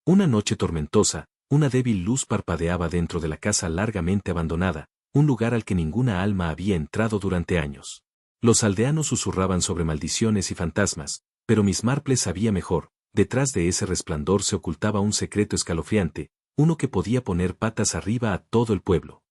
Una noche tormentosa, una débil luz parpadeaba dentro de la casa largamente abandonada, un lugar al que ninguna alma había entrado durante años. Los aldeanos susurraban sobre maldiciones y fantasmas, pero Miss Marple sabía mejor, detrás de ese resplandor se ocultaba un secreto escalofriante, uno que podía poner patas arriba a todo el pueblo.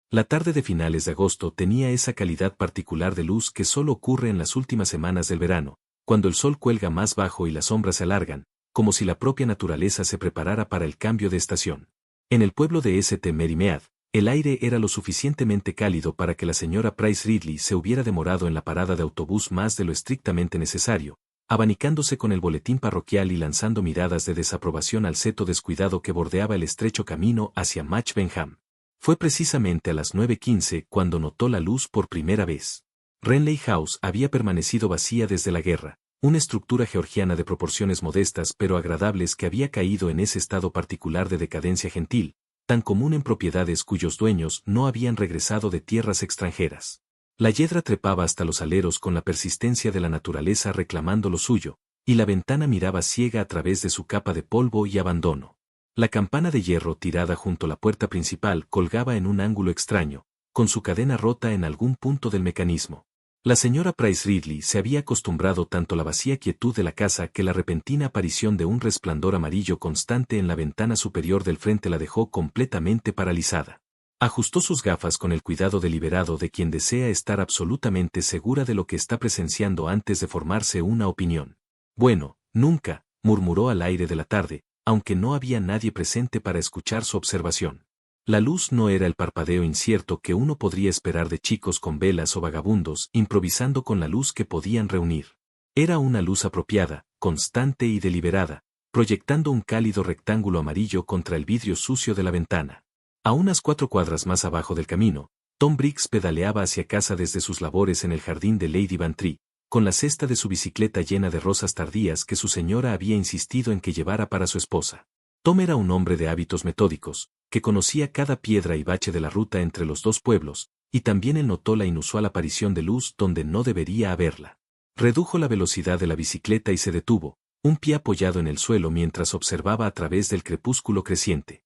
La tarde de finales de agosto tenía esa calidad particular de luz que solo ocurre en las últimas semanas del verano, cuando el sol cuelga más bajo y las sombras se alargan, como si la propia naturaleza se preparara para el cambio de estación. En el pueblo de St. Mary Mead, el aire era lo suficientemente cálido para que la señora Price Ridley se hubiera demorado en la parada de autobús más de lo estrictamente necesario, abanicándose con el boletín parroquial y lanzando miradas de desaprobación al seto descuidado que bordeaba el estrecho camino hacia Match Benham. Fue precisamente a las 9:15 cuando notó la luz por primera vez. Renley House había permanecido vacía desde la guerra, una estructura georgiana de proporciones modestas pero agradables que había caído en ese estado particular de decadencia gentil, tan común en propiedades cuyos dueños no habían regresado de tierras extranjeras. La yedra trepaba hasta los aleros con la persistencia de la naturaleza reclamando lo suyo, y la ventana miraba ciega a través de su capa de polvo y abandono. La campana de hierro tirada junto a la puerta principal colgaba en un ángulo extraño, con su cadena rota en algún punto del mecanismo. La señora Price Ridley se había acostumbrado tanto a la vacía quietud de la casa que la repentina aparición de un resplandor amarillo constante en la ventana superior del frente la dejó completamente paralizada. Ajustó sus gafas con el cuidado deliberado de quien desea estar absolutamente segura de lo que está presenciando antes de formarse una opinión. Bueno, nunca, murmuró al aire de la tarde, aunque no había nadie presente para escuchar su observación. La luz no era el parpadeo incierto que uno podría esperar de chicos con velas o vagabundos improvisando con la luz que podían reunir. Era una luz apropiada, constante y deliberada, proyectando un cálido rectángulo amarillo contra el vidrio sucio de la ventana. A unas 4 cuadras más abajo del camino, Tom Briggs pedaleaba hacia casa desde sus labores en el jardín de Lady Bantry, con la cesta de su bicicleta llena de rosas tardías que su señora había insistido en que llevara para su esposa. Tom era un hombre de hábitos metódicos, que conocía cada piedra y bache de la ruta entre los dos pueblos, y también él notó la inusual aparición de luz donde no debería haberla. Redujo la velocidad de la bicicleta y se detuvo, un pie apoyado en el suelo mientras observaba a través del crepúsculo creciente.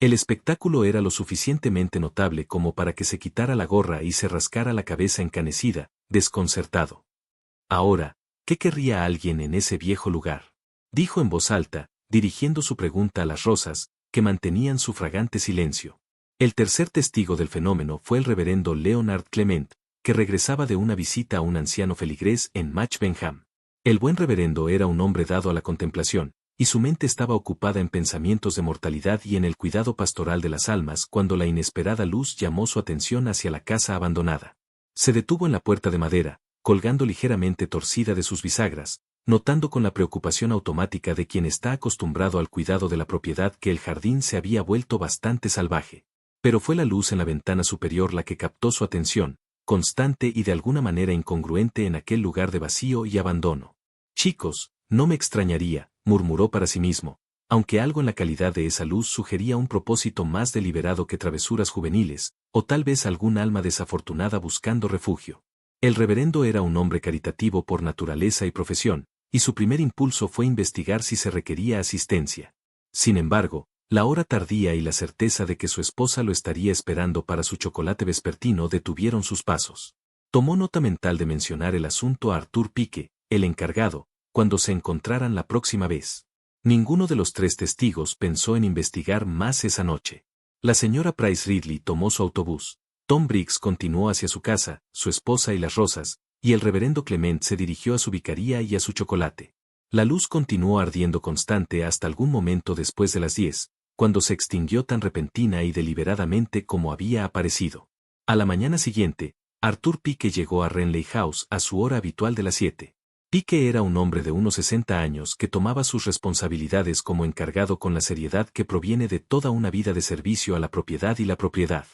El espectáculo era lo suficientemente notable como para que se quitara la gorra y se rascara la cabeza encanecida, desconcertado. Ahora, ¿qué querría alguien en ese viejo lugar? Dijo en voz alta, dirigiendo su pregunta a las rosas, que mantenían su fragante silencio. El tercer testigo del fenómeno fue el reverendo Leonard Clement, que regresaba de una visita a un anciano feligrés en Match Benham. El buen reverendo era un hombre dado a la contemplación, y su mente estaba ocupada en pensamientos de mortalidad y en el cuidado pastoral de las almas cuando la inesperada luz llamó su atención hacia la casa abandonada. Se detuvo en la puerta de madera, colgando ligeramente torcida de sus bisagras, notando con la preocupación automática de quien está acostumbrado al cuidado de la propiedad que el jardín se había vuelto bastante salvaje. Pero fue la luz en la ventana superior la que captó su atención, constante y de alguna manera incongruente en aquel lugar de vacío y abandono. Chicos, no me extrañaría, murmuró para sí mismo, aunque algo en la calidad de esa luz sugería un propósito más deliberado que travesuras juveniles, o tal vez algún alma desafortunada buscando refugio. El reverendo era un hombre caritativo por naturaleza y profesión, y su primer impulso fue investigar si se requería asistencia. Sin embargo, la hora tardía y la certeza de que su esposa lo estaría esperando para su chocolate vespertino detuvieron sus pasos. Tomó nota mental de mencionar el asunto a Arthur Pike, el encargado, cuando se encontraran la próxima vez. Ninguno de los 3 testigos pensó en investigar más esa noche. La señora Price Ridley tomó su autobús. Tom Briggs continuó hacia su casa, su esposa y las rosas, y el reverendo Clement se dirigió a su vicaría y a su chocolate. La luz continuó ardiendo constante hasta algún momento después de las 10, cuando se extinguió tan repentina y deliberadamente como había aparecido. A la mañana siguiente, Arthur Pike llegó a Renley House a su hora habitual de las 7. Pike era un hombre de unos 60 años que tomaba sus responsabilidades como encargado con la seriedad que proviene de toda una vida de servicio a la propiedad y la propiedad.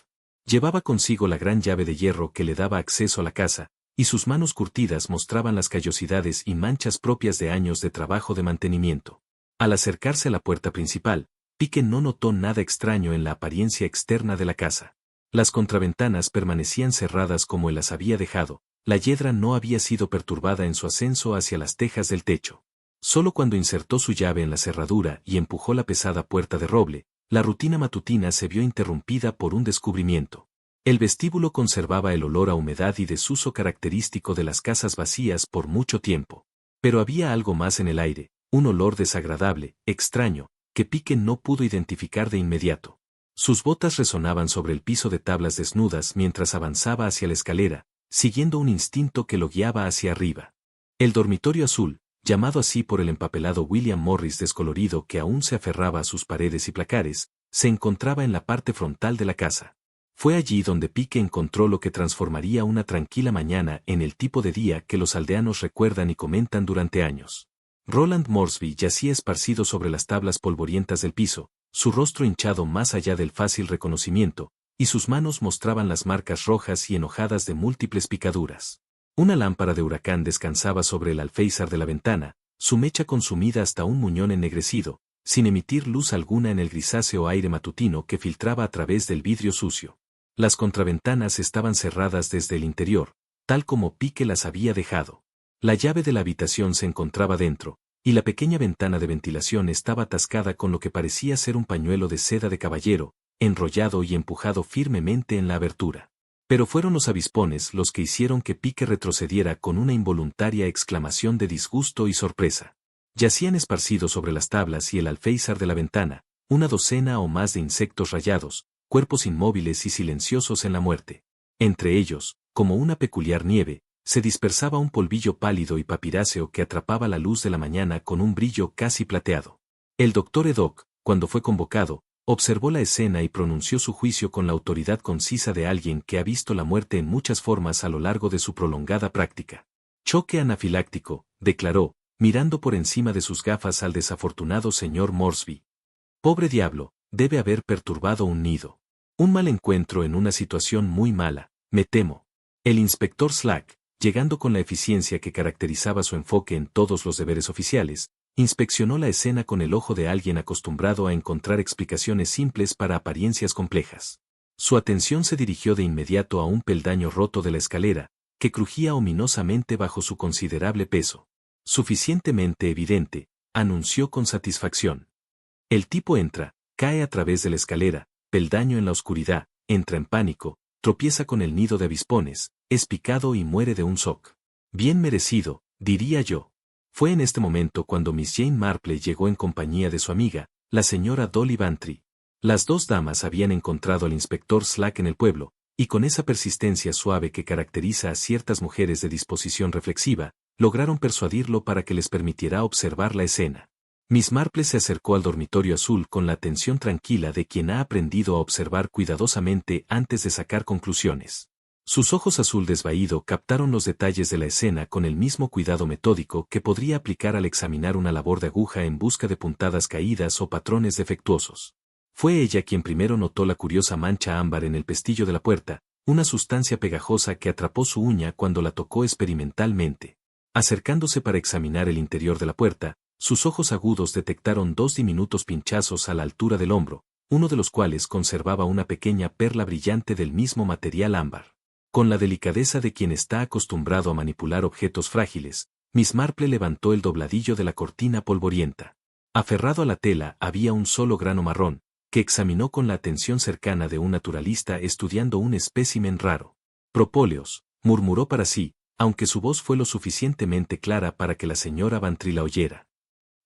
Llevaba consigo la gran llave de hierro que le daba acceso a la casa, y sus manos curtidas mostraban las callosidades y manchas propias de años de trabajo de mantenimiento. Al acercarse a la puerta principal, Pike no notó nada extraño en la apariencia externa de la casa. Las contraventanas permanecían cerradas como él las había dejado, la yedra no había sido perturbada en su ascenso hacia las tejas del techo. Solo cuando insertó su llave en la cerradura y empujó la pesada puerta de roble, la rutina matutina se vio interrumpida por un descubrimiento. El vestíbulo conservaba el olor a humedad y desuso característico de las casas vacías por mucho tiempo. Pero había algo más en el aire, un olor desagradable, extraño, que Pique no pudo identificar de inmediato. Sus botas resonaban sobre el piso de tablas desnudas mientras avanzaba hacia la escalera, siguiendo un instinto que lo guiaba hacia arriba. El dormitorio azul, llamado así por el empapelado William Morris descolorido que aún se aferraba a sus paredes y placares, se encontraba en la parte frontal de la casa. Fue allí donde Pique encontró lo que transformaría una tranquila mañana en el tipo de día que los aldeanos recuerdan y comentan durante años. Roland Moresby yacía esparcido sobre las tablas polvorientas del piso, su rostro hinchado más allá del fácil reconocimiento, y sus manos mostraban las marcas rojas y enojadas de múltiples picaduras. Una lámpara de huracán descansaba sobre el alféizar de la ventana, su mecha consumida hasta un muñón ennegrecido, sin emitir luz alguna en el grisáceo aire matutino que filtraba a través del vidrio sucio. Las contraventanas estaban cerradas desde el interior, tal como Pique las había dejado. La llave de la habitación se encontraba dentro, y la pequeña ventana de ventilación estaba atascada con lo que parecía ser un pañuelo de seda de caballero, enrollado y empujado firmemente en la abertura. Pero fueron los avispones los que hicieron que Pique retrocediera con una involuntaria exclamación de disgusto y sorpresa. Yacían esparcidos sobre las tablas y el alféizar de la ventana, una docena o más de insectos rayados, cuerpos inmóviles y silenciosos en la muerte. Entre ellos, como una peculiar nieve, se dispersaba un polvillo pálido y papiráceo que atrapaba la luz de la mañana con un brillo casi plateado. El doctor Edoc, cuando fue convocado, observó la escena y pronunció su juicio con la autoridad concisa de alguien que ha visto la muerte en muchas formas a lo largo de su prolongada práctica. Choque anafiláctico, declaró, mirando por encima de sus gafas al desafortunado señor Moresby. Pobre diablo, debe haber perturbado un nido. Un mal encuentro en una situación muy mala, me temo. El inspector Slack, llegando con la eficiencia que caracterizaba su enfoque en todos los deberes oficiales, inspeccionó la escena con el ojo de alguien acostumbrado a encontrar explicaciones simples para apariencias complejas. Su atención se dirigió de inmediato a un peldaño roto de la escalera, que crujía ominosamente bajo su considerable peso. Suficientemente evidente, anunció con satisfacción. El tipo entra, cae a través de la escalera, peldaño en la oscuridad, entra en pánico, tropieza con el nido de avispones, es picado y muere de un shock. Bien merecido, diría yo. Fue en este momento cuando Miss Jane Marple llegó en compañía de su amiga, la señora Dolly Bantry. Las dos damas habían encontrado al inspector Slack en el pueblo, y con esa persistencia suave que caracteriza a ciertas mujeres de disposición reflexiva, lograron persuadirlo para que les permitiera observar la escena. Miss Marple se acercó al dormitorio azul con la atención tranquila de quien ha aprendido a observar cuidadosamente antes de sacar conclusiones. Sus ojos azul desvaído captaron los detalles de la escena con el mismo cuidado metódico que podría aplicar al examinar una labor de aguja en busca de puntadas caídas o patrones defectuosos. Fue ella quien primero notó la curiosa mancha ámbar en el pestillo de la puerta, una sustancia pegajosa que atrapó su uña cuando la tocó experimentalmente. Acercándose para examinar el interior de la puerta, sus ojos agudos detectaron dos diminutos pinchazos a la altura del hombro, uno de los cuales conservaba una pequeña perla brillante del mismo material ámbar. Con la delicadeza de quien está acostumbrado a manipular objetos frágiles, Miss Marple levantó el dobladillo de la cortina polvorienta. Aferrado a la tela había un solo grano marrón, que examinó con la atención cercana de un naturalista estudiando un espécimen raro. Propóleos, murmuró para sí, aunque su voz fue lo suficientemente clara para que la señora Bantry la oyera.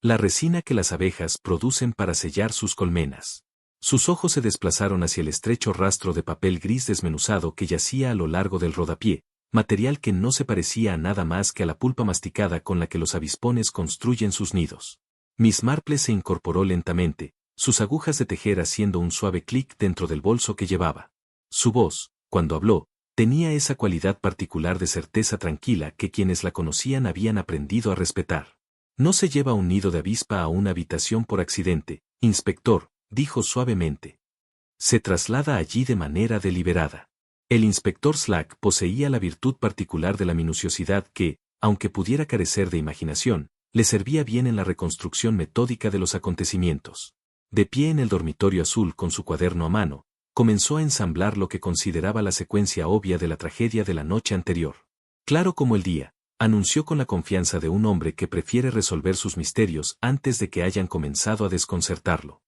La resina que las abejas producen para sellar sus colmenas. Sus ojos se desplazaron hacia el estrecho rastro de papel gris desmenuzado que yacía a lo largo del rodapié, material que no se parecía a nada más que a la pulpa masticada con la que los avispones construyen sus nidos. Miss Marple se incorporó lentamente, sus agujas de tejer haciendo un suave clic dentro del bolso que llevaba. Su voz, cuando habló, tenía esa cualidad particular de certeza tranquila que quienes la conocían habían aprendido a respetar. No se lleva un nido de avispa a una habitación por accidente, inspector, dijo suavemente. Se traslada allí de manera deliberada. El inspector Slack poseía la virtud particular de la minuciosidad que, aunque pudiera carecer de imaginación, le servía bien en la reconstrucción metódica de los acontecimientos. De pie en el dormitorio azul con su cuaderno a mano, comenzó a ensamblar lo que consideraba la secuencia obvia de la tragedia de la noche anterior. Claro como el día, anunció con la confianza de un hombre que prefiere resolver sus misterios antes de que hayan comenzado a desconcertarlo.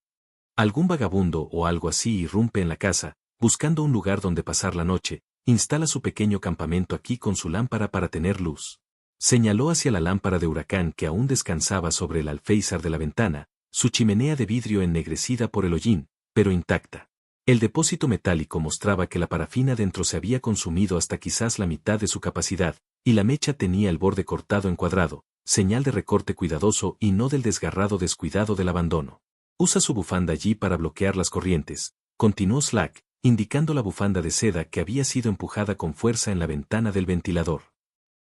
Algún vagabundo o algo así irrumpe en la casa, buscando un lugar donde pasar la noche, instala su pequeño campamento aquí con su lámpara para tener luz. Señaló hacia la lámpara de huracán que aún descansaba sobre el alféizar de la ventana, su chimenea de vidrio ennegrecida por el hollín, pero intacta. El depósito metálico mostraba que la parafina dentro se había consumido hasta quizás la mitad de su capacidad, y la mecha tenía el borde cortado en cuadrado, señal de recorte cuidadoso y no del desgarrado descuidado del abandono. Usa su bufanda allí para bloquear las corrientes, continuó Slack, indicando la bufanda de seda que había sido empujada con fuerza en la ventana del ventilador.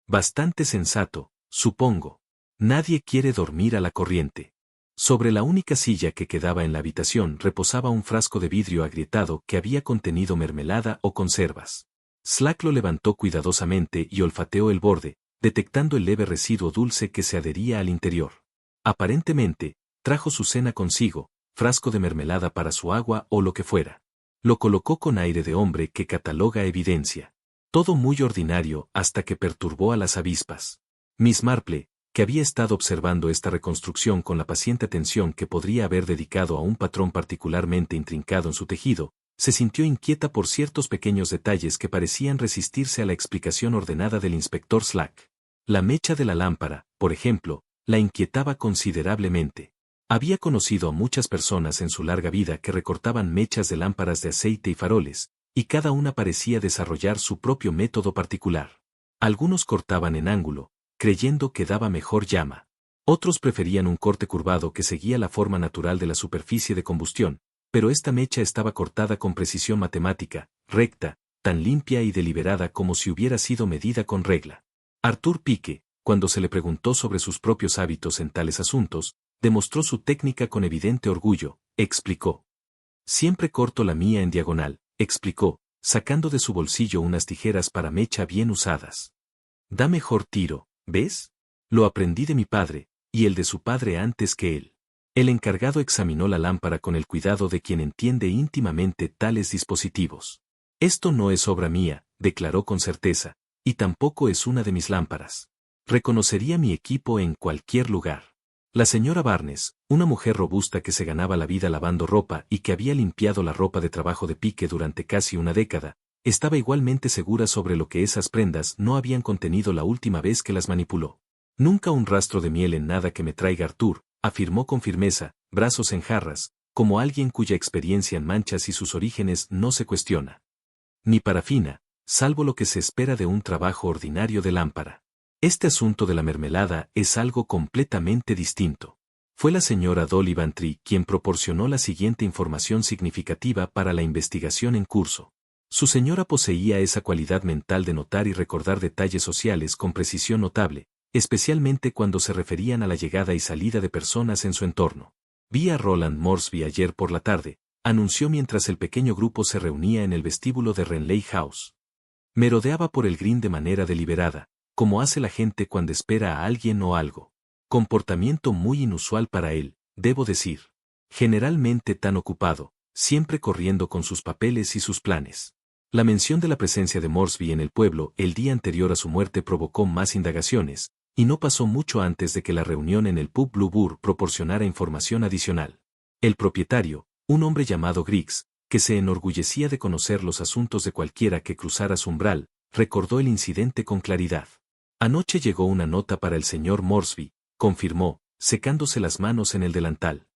Bastante sensato, supongo. Nadie quiere dormir a la corriente. Sobre la única silla que quedaba en la habitación reposaba un frasco de vidrio agrietado que había contenido mermelada o conservas. Slack lo levantó cuidadosamente y olfateó el borde, detectando el leve residuo dulce que se adhería al interior. Aparentemente, trajo su cena consigo, frasco de mermelada para su agua o lo que fuera. Lo colocó con aire de hombre que cataloga evidencia. Todo muy ordinario hasta que perturbó a las avispas. Miss Marple, que había estado observando esta reconstrucción con la paciente atención que podría haber dedicado a un patrón particularmente intrincado en su tejido, se sintió inquieta por ciertos pequeños detalles que parecían resistirse a la explicación ordenada del inspector Slack. La mecha de la lámpara, por ejemplo, la inquietaba considerablemente. Había conocido a muchas personas en su larga vida que recortaban mechas de lámparas de aceite y faroles, y cada una parecía desarrollar su propio método particular. Algunos cortaban en ángulo, creyendo que daba mejor llama. Otros preferían un corte curvado que seguía la forma natural de la superficie de combustión, pero esta mecha estaba cortada con precisión matemática, recta, tan limpia y deliberada como si hubiera sido medida con regla. Arthur Pike, cuando se le preguntó sobre sus propios hábitos en tales asuntos, demostró su técnica con evidente orgullo, explicó. Siempre corto la mía en diagonal, explicó, sacando de su bolsillo unas tijeras para mecha bien usadas. Da mejor tiro, ¿ves? Lo aprendí de mi padre, y el de su padre antes que él. El encargado examinó la lámpara con el cuidado de quien entiende íntimamente tales dispositivos. Esto no es obra mía, declaró con certeza, y tampoco es una de mis lámparas. Reconocería mi equipo en cualquier lugar. La señora Barnes, una mujer robusta que se ganaba la vida lavando ropa y que había limpiado la ropa de trabajo de Pike durante casi una década, estaba igualmente segura sobre lo que esas prendas no habían contenido la última vez que las manipuló. Nunca un rastro de miel en nada que me traiga Arthur, afirmó con firmeza, brazos en jarras, como alguien cuya experiencia en manchas y sus orígenes no se cuestiona. Ni parafina, salvo lo que se espera de un trabajo ordinario de lámpara. Este asunto de la mermelada es algo completamente distinto. Fue la señora Dolly Bantry quien proporcionó la siguiente información significativa para la investigación en curso. Su señora poseía esa cualidad mental de notar y recordar detalles sociales con precisión notable, especialmente cuando se referían a la llegada y salida de personas en su entorno. Vi a Roland Moresby ayer por la tarde, anunció mientras el pequeño grupo se reunía en el vestíbulo de Renley House. Merodeaba por el green de manera deliberada, como hace la gente cuando espera a alguien o algo. Comportamiento muy inusual para él, debo decir. Generalmente tan ocupado, siempre corriendo con sus papeles y sus planes. La mención de la presencia de Moresby en el pueblo el día anterior a su muerte provocó más indagaciones, y no pasó mucho antes de que la reunión en el pub Blue Burr proporcionara información adicional. El propietario, un hombre llamado Griggs, que se enorgullecía de conocer los asuntos de cualquiera que cruzara su umbral, recordó el incidente con claridad. Anoche llegó una nota para el señor Moresby, confirmó, secándose las manos en el delantal.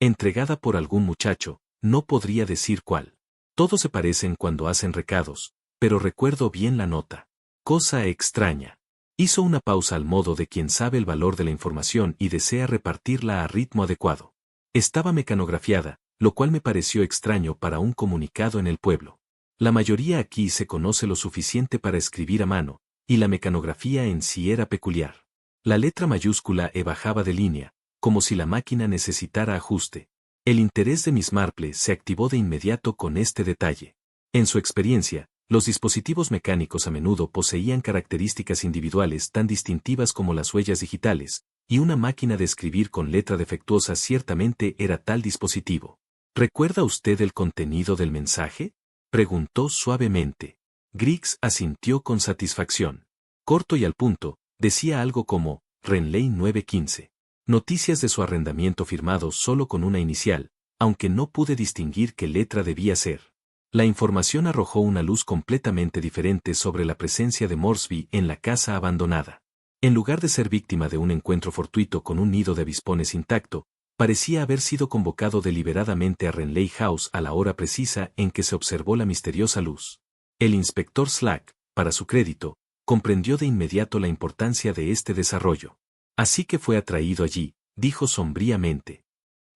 Entregada por algún muchacho, no podría decir cuál. Todos se parecen cuando hacen recados, pero recuerdo bien la nota. Cosa extraña. Hizo una pausa al modo de quien sabe el valor de la información y desea repartirla a ritmo adecuado. Estaba mecanografiada, lo cual me pareció extraño para un comunicado en el pueblo. La mayoría aquí se conoce lo suficiente para escribir a mano, y la mecanografía en sí era peculiar. La letra mayúscula E bajaba de línea, como si la máquina necesitara ajuste. El interés de Miss Marple se activó de inmediato con este detalle. En su experiencia, los dispositivos mecánicos a menudo poseían características individuales tan distintivas como las huellas digitales, y una máquina de escribir con letra defectuosa ciertamente era tal dispositivo. ¿Recuerda usted el contenido del mensaje?, preguntó suavemente. Griggs asintió con satisfacción. Corto y al punto, Decía algo como, Renley 915. Noticias de su arrendamiento firmado solo con una inicial, aunque no pude distinguir qué letra debía ser. La información arrojó una luz completamente diferente sobre la presencia de Moresby en la casa abandonada. En lugar de ser víctima de un encuentro fortuito con un nido de avispones intacto, parecía haber sido convocado deliberadamente a Renley House a la hora precisa en que se observó la misteriosa luz. El inspector Slack, para su crédito, comprendió de inmediato la importancia de este desarrollo. Así que fue atraído allí, dijo sombríamente.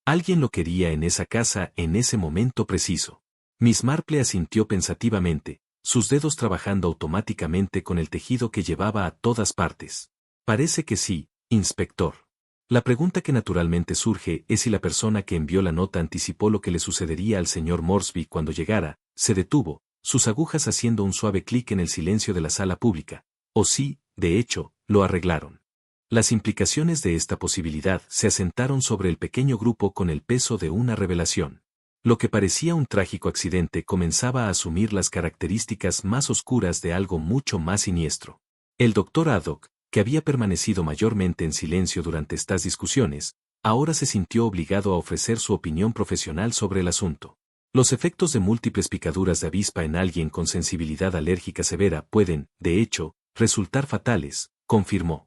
Alguien lo quería en esa casa en ese momento preciso. Miss Marple asintió pensativamente, sus dedos trabajando automáticamente con el tejido que llevaba a todas partes. Parece que sí, inspector. La pregunta que naturalmente surge es si la persona que envió la nota anticipó lo que le sucedería al señor Moresby cuando llegara, se detuvo, sus agujas haciendo un suave clic en el silencio de la sala pública, o si, de hecho, lo arreglaron. Las implicaciones de esta posibilidad se asentaron sobre el pequeño grupo con el peso de una revelación. Lo que parecía un trágico accidente comenzaba a asumir las características más oscuras de algo mucho más siniestro. El doctor Haddock, que había permanecido mayormente en silencio durante estas discusiones, ahora se sintió obligado a ofrecer su opinión profesional sobre el asunto. Los efectos de múltiples picaduras de avispa en alguien con sensibilidad alérgica severa pueden, de hecho, resultar fatales, confirmó.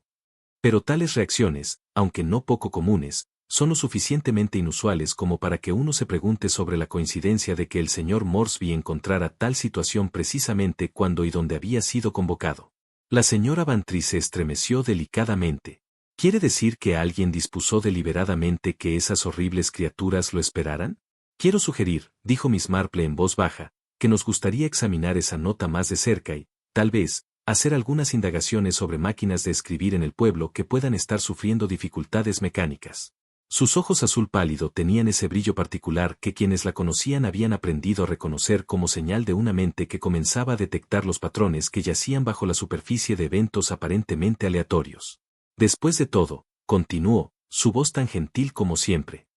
Pero tales reacciones, aunque no poco comunes, son lo suficientemente inusuales como para que uno se pregunte sobre la coincidencia de que el señor Moresby encontrara tal situación precisamente cuando y donde había sido convocado. La señora Bantry se estremeció delicadamente. ¿Quiere decir que alguien dispuso deliberadamente que esas horribles criaturas lo esperaran? Quiero sugerir, dijo Miss Marple en voz baja, que nos gustaría examinar esa nota más de cerca y, tal vez, hacer algunas indagaciones sobre máquinas de escribir en el pueblo que puedan estar sufriendo dificultades mecánicas. Sus ojos azul pálido tenían ese brillo particular que quienes la conocían habían aprendido a reconocer como señal de una mente que comenzaba a detectar los patrones que yacían bajo la superficie de eventos aparentemente aleatorios. Después de todo, continuó, su voz tan gentil como siempre.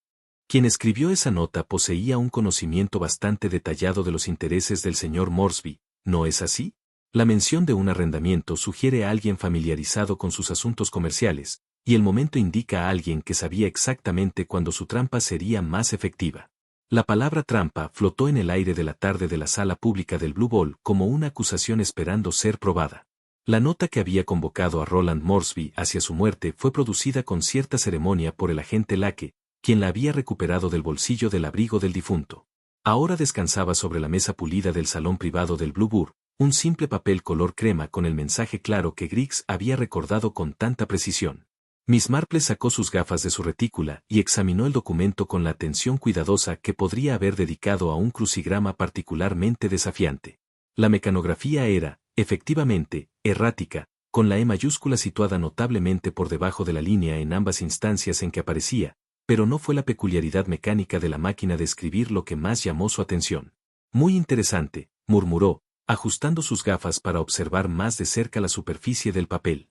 Quien escribió esa nota poseía un conocimiento bastante detallado de los intereses del señor Moresby, ¿no es así? La mención de un arrendamiento sugiere a alguien familiarizado con sus asuntos comerciales, y el momento indica a alguien que sabía exactamente cuándo su trampa sería más efectiva. La palabra trampa flotó en el aire de la tarde de la sala pública del Blue Ball como una acusación esperando ser probada. La nota que había convocado a Roland Moresby hacia su muerte fue producida con cierta ceremonia por el agente Lake, quien la había recuperado del bolsillo del abrigo del difunto. Ahora descansaba sobre la mesa pulida del salón privado del Blue Boar, un simple papel color crema con el mensaje claro que Griggs había recordado con tanta precisión. Miss Marple sacó sus gafas de su retícula y examinó el documento con la atención cuidadosa que podría haber dedicado a un crucigrama particularmente desafiante. La mecanografía era, efectivamente, errática, con la E mayúscula situada notablemente por debajo de la línea en ambas instancias en que aparecía, pero no fue la peculiaridad mecánica de la máquina de escribir lo que más llamó su atención. Muy interesante, murmuró, ajustando sus gafas para observar más de cerca la superficie del papel.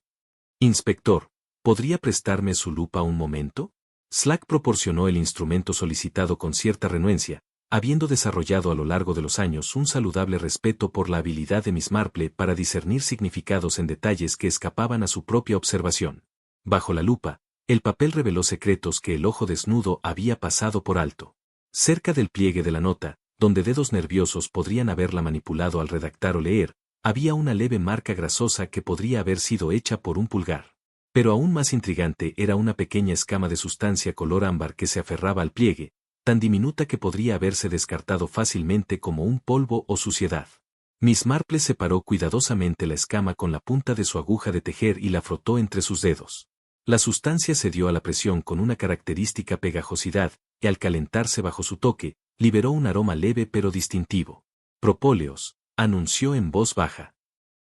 Inspector, ¿podría prestarme su lupa un momento? Slack proporcionó el instrumento solicitado con cierta renuencia, habiendo desarrollado a lo largo de los años un saludable respeto por la habilidad de Miss Marple para discernir significados en detalles que escapaban a su propia observación. Bajo la lupa, el papel reveló secretos que el ojo desnudo había pasado por alto. Cerca del pliegue de la nota, donde dedos nerviosos podrían haberla manipulado al redactar o leer, había una leve marca grasosa que podría haber sido hecha por un pulgar. Pero aún más intrigante era una pequeña escama de sustancia color ámbar que se aferraba al pliegue, tan diminuta que podría haberse descartado fácilmente como un polvo o suciedad. Miss Marple separó cuidadosamente la escama con la punta de su aguja de tejer y la frotó entre sus dedos. La sustancia cedió a la presión con una característica pegajosidad, y al calentarse bajo su toque, liberó un aroma leve pero distintivo. Propóleos, anunció en voz baja.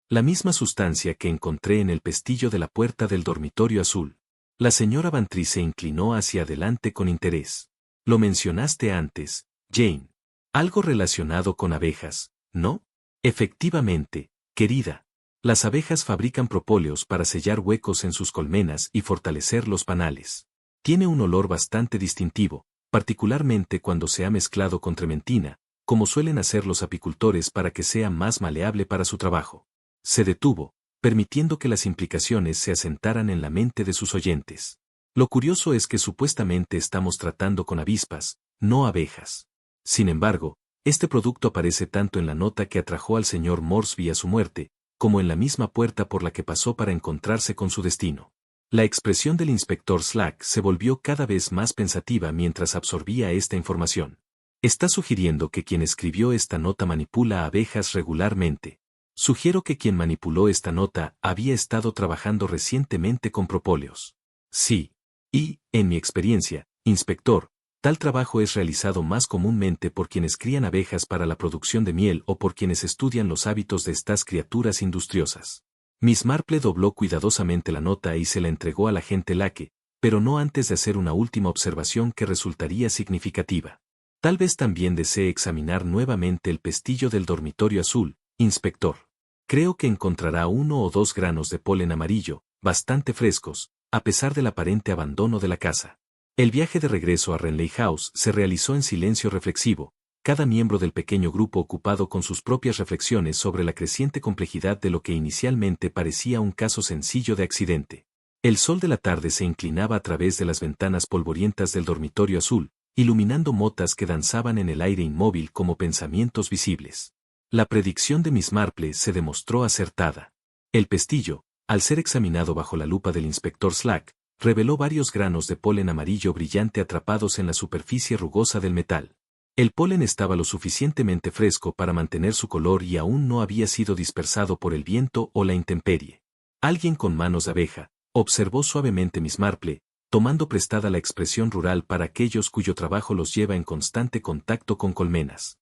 La misma sustancia que encontré en el pestillo de la puerta del dormitorio azul. La señora Bantry se inclinó hacia adelante con interés. Lo mencionaste antes, Jane. Algo relacionado con abejas, ¿no? Efectivamente, querida. Las abejas fabrican propóleos para sellar huecos en sus colmenas y fortalecer los panales. Tiene un olor bastante distintivo, particularmente cuando se ha mezclado con trementina, como suelen hacer los apicultores para que sea más maleable para su trabajo. Se detuvo, permitiendo que las implicaciones se asentaran en la mente de sus oyentes. Lo curioso es que supuestamente estamos tratando con avispas, no abejas. Sin embargo, este producto aparece tanto en la nota que atrajo al señor Moresby a su muerte, como en la misma puerta por la que pasó para encontrarse con su destino. La expresión del inspector Slack se volvió cada vez más pensativa mientras absorbía esta información. Está sugiriendo que quien escribió esta nota manipula abejas regularmente. Sugiero que quien manipuló esta nota había estado trabajando recientemente con propóleos. Sí. Y, en mi experiencia, inspector, tal trabajo es realizado más comúnmente por quienes crían abejas para la producción de miel o por quienes estudian los hábitos de estas criaturas industriosas. Miss Marple dobló cuidadosamente la nota y se la entregó al agente Lake, pero no antes de hacer una última observación que resultaría significativa. Tal vez también desee examinar nuevamente el pestillo del dormitorio azul, inspector. Creo que encontrará 1 o 2 granos de polen amarillo, bastante frescos, a pesar del aparente abandono de la casa. El viaje de regreso a Renley House se realizó en silencio reflexivo, cada miembro del pequeño grupo ocupado con sus propias reflexiones sobre la creciente complejidad de lo que inicialmente parecía un caso sencillo de accidente. El sol de la tarde se inclinaba a través de las ventanas polvorientas del dormitorio azul, iluminando motas que danzaban en el aire inmóvil como pensamientos visibles. La predicción de Miss Marple se demostró acertada. El pestillo, al ser examinado bajo la lupa del inspector Slack, reveló varios granos de polen amarillo brillante atrapados en la superficie rugosa del metal. El polen estaba lo suficientemente fresco para mantener su color y aún no había sido dispersado por el viento o la intemperie. Alguien con manos de abeja, observó suavemente Miss Marple, tomando prestada la expresión rural para aquellos cuyo trabajo los lleva en constante contacto con colmenas.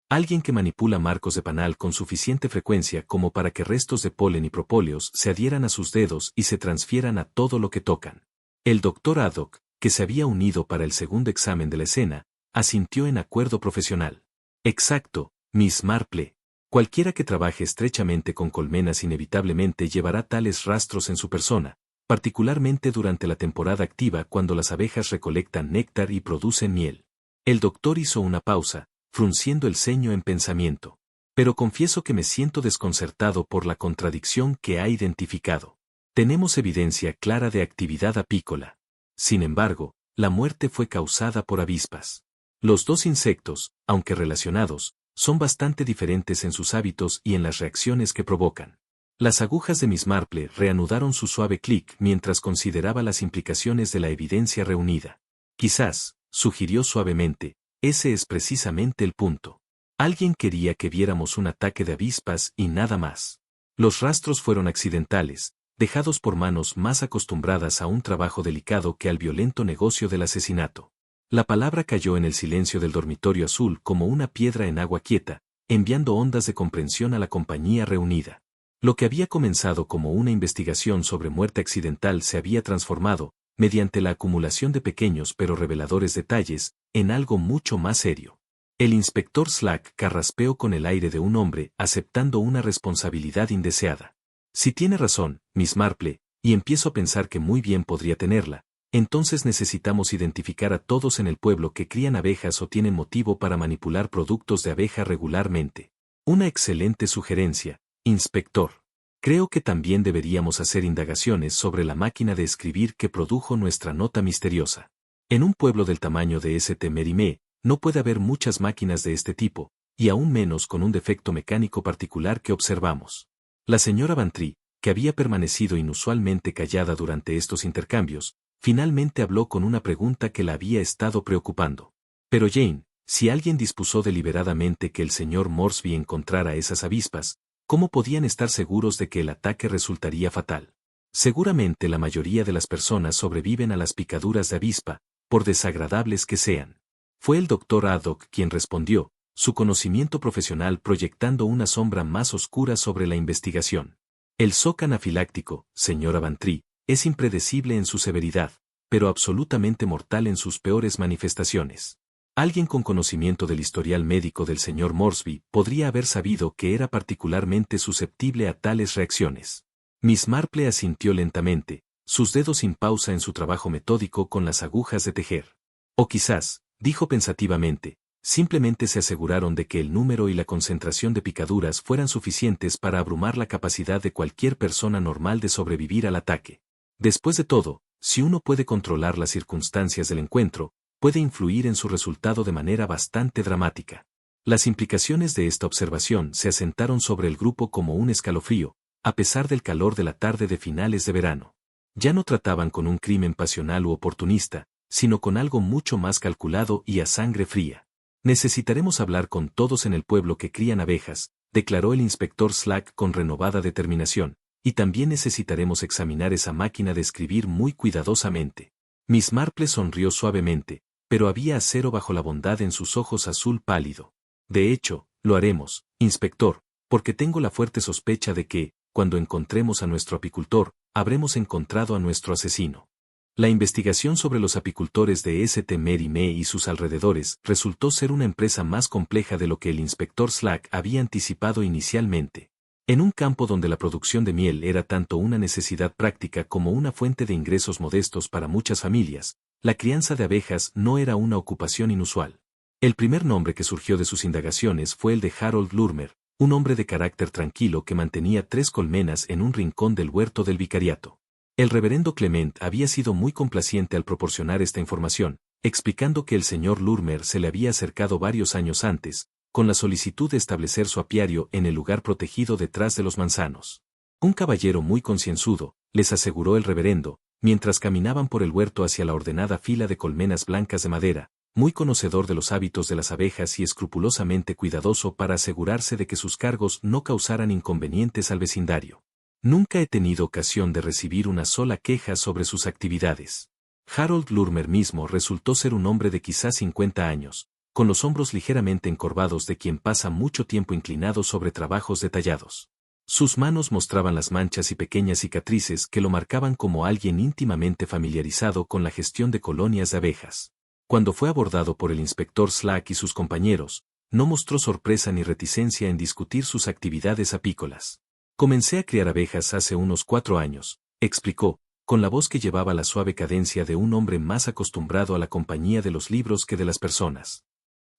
Alguien que manipula marcos de panal con suficiente frecuencia como para que restos de polen y propóleos se adhieran a sus dedos y se transfieran a todo lo que tocan. El doctor Haddock, que se había unido para el segundo examen de la escena, asintió en acuerdo profesional. Exacto, Miss Marple. Cualquiera que trabaje estrechamente con colmenas inevitablemente llevará tales rastros en su persona, particularmente durante la temporada activa cuando las abejas recolectan néctar y producen miel. El doctor hizo una pausa, frunciendo el ceño en pensamiento. Pero confieso que me siento desconcertado por la contradicción que ha identificado. Tenemos evidencia clara de actividad apícola. Sin embargo, la muerte fue causada por avispas. Los dos insectos, aunque relacionados, son bastante diferentes en sus hábitos y en las reacciones que provocan. Las agujas de Miss Marple reanudaron su suave clic mientras consideraba las implicaciones de la evidencia reunida. Quizás, sugirió suavemente, ese es precisamente el punto. Alguien quería que viéramos un ataque de avispas y nada más. Los rastros fueron accidentales, dejados por manos más acostumbradas a un trabajo delicado que al violento negocio del asesinato. La palabra cayó en el silencio del dormitorio azul como una piedra en agua quieta, enviando ondas de comprensión a la compañía reunida. Lo que había comenzado como una investigación sobre muerte accidental se había transformado, mediante la acumulación de pequeños pero reveladores detalles, en algo mucho más serio. El inspector Slack carraspeó con el aire de un hombre aceptando una responsabilidad indeseada. Si tiene razón, Miss Marple, y empiezo a pensar que muy bien podría tenerla, entonces necesitamos identificar a todos en el pueblo que crían abejas o tienen motivo para manipular productos de abeja regularmente. Una excelente sugerencia, inspector. Creo que también deberíamos hacer indagaciones sobre la máquina de escribir que produjo nuestra nota misteriosa. En un pueblo del tamaño de St. Mérimée, no puede haber muchas máquinas de este tipo, y aún menos con un defecto mecánico particular que observamos. La señora Bantry, que había permanecido inusualmente callada durante estos intercambios, finalmente habló con una pregunta que la había estado preocupando. Pero Jane, si alguien dispuso deliberadamente que el señor Moresby encontrara esas avispas, ¿cómo podían estar seguros de que el ataque resultaría fatal? Seguramente la mayoría de las personas sobreviven a las picaduras de avispa, por desagradables que sean. Fue el doctor Haddock quien respondió, su conocimiento profesional proyectando una sombra más oscura sobre la investigación. El shock anafiláctico, señora Bantry, es impredecible en su severidad, pero absolutamente mortal en sus peores manifestaciones. Alguien con conocimiento del historial médico del señor Moresby podría haber sabido que era particularmente susceptible a tales reacciones. Miss Marple asintió lentamente, sus dedos sin pausa en su trabajo metódico con las agujas de tejer. O quizás, dijo pensativamente, Simplemente se aseguraron de que el número y la concentración de picaduras fueran suficientes para abrumar la capacidad de cualquier persona normal de sobrevivir al ataque. Después de todo, si uno puede controlar las circunstancias del encuentro, puede influir en su resultado de manera bastante dramática. Las implicaciones de esta observación se asentaron sobre el grupo como un escalofrío, a pesar del calor de la tarde de finales de verano. Ya no trataban con un crimen pasional u oportunista, sino con algo mucho más calculado y a sangre fría. Necesitaremos hablar con todos en el pueblo que crían abejas, declaró el inspector Slack con renovada determinación, y también necesitaremos examinar esa máquina de escribir muy cuidadosamente. Miss Marple sonrió suavemente, pero había acero bajo la bondad en sus ojos azul pálido. De hecho, lo haremos, inspector, porque tengo la fuerte sospecha de que, cuando encontremos a nuestro apicultor, habremos encontrado a nuestro asesino. La investigación sobre los apicultores de St. Mary Mee y sus alrededores resultó ser una empresa más compleja de lo que el inspector Slack había anticipado inicialmente. En un campo donde la producción de miel era tanto una necesidad práctica como una fuente de ingresos modestos para muchas familias, la crianza de abejas no era una ocupación inusual. El primer nombre que surgió de sus indagaciones fue el de Harold Lurmer, un hombre de carácter tranquilo que mantenía 3 colmenas en un rincón del huerto del vicariato. El reverendo Clement había sido muy complaciente al proporcionar esta información, explicando que el señor Lurmer se le había acercado varios años antes, con la solicitud de establecer su apiario en el lugar protegido detrás de los manzanos. Un caballero muy concienzudo, les aseguró el reverendo, mientras caminaban por el huerto hacia la ordenada fila de colmenas blancas de madera, muy conocedor de los hábitos de las abejas y escrupulosamente cuidadoso para asegurarse de que sus cargos no causaran inconvenientes al vecindario. Nunca he tenido ocasión de recibir una sola queja sobre sus actividades. Harold Lurmer mismo resultó ser un hombre de quizás 50 años, con los hombros ligeramente encorvados de quien pasa mucho tiempo inclinado sobre trabajos detallados. Sus manos mostraban las manchas y pequeñas cicatrices que lo marcaban como alguien íntimamente familiarizado con la gestión de colonias de abejas. Cuando fue abordado por el inspector Slack y sus compañeros, no mostró sorpresa ni reticencia en discutir sus actividades apícolas. Comencé a criar abejas hace unos 4 años, explicó, con la voz que llevaba la suave cadencia de un hombre más acostumbrado a la compañía de los libros que de las personas.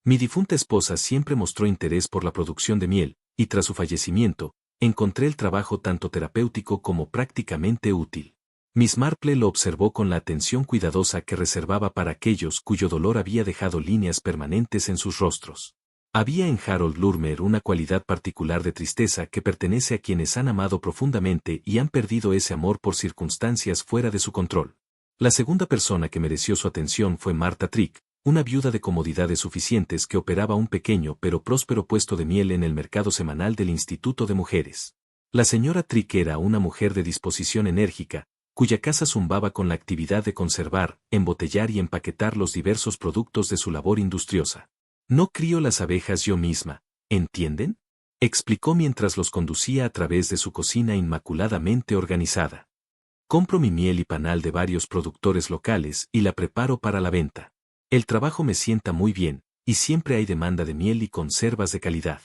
Mi difunta esposa siempre mostró interés por la producción de miel, y tras su fallecimiento, encontré el trabajo tanto terapéutico como prácticamente útil. Miss Marple lo observó con la atención cuidadosa que reservaba para aquellos cuyo dolor había dejado líneas permanentes en sus rostros. Había en Harold Lurmer una cualidad particular de tristeza que pertenece a quienes han amado profundamente y han perdido ese amor por circunstancias fuera de su control. La segunda persona que mereció su atención fue Martha Trick, una viuda de comodidades suficientes que operaba un pequeño pero próspero puesto de miel en el mercado semanal del Instituto de Mujeres. La señora Trick era una mujer de disposición enérgica, cuya casa zumbaba con la actividad de conservar, embotellar y empaquetar los diversos productos de su labor industriosa. No crío las abejas yo misma, ¿entienden?, explicó mientras los conducía a través de su cocina inmaculadamente organizada. Compro mi miel y panal de varios productores locales y la preparo para la venta. El trabajo me sienta muy bien, y siempre hay demanda de miel y conservas de calidad.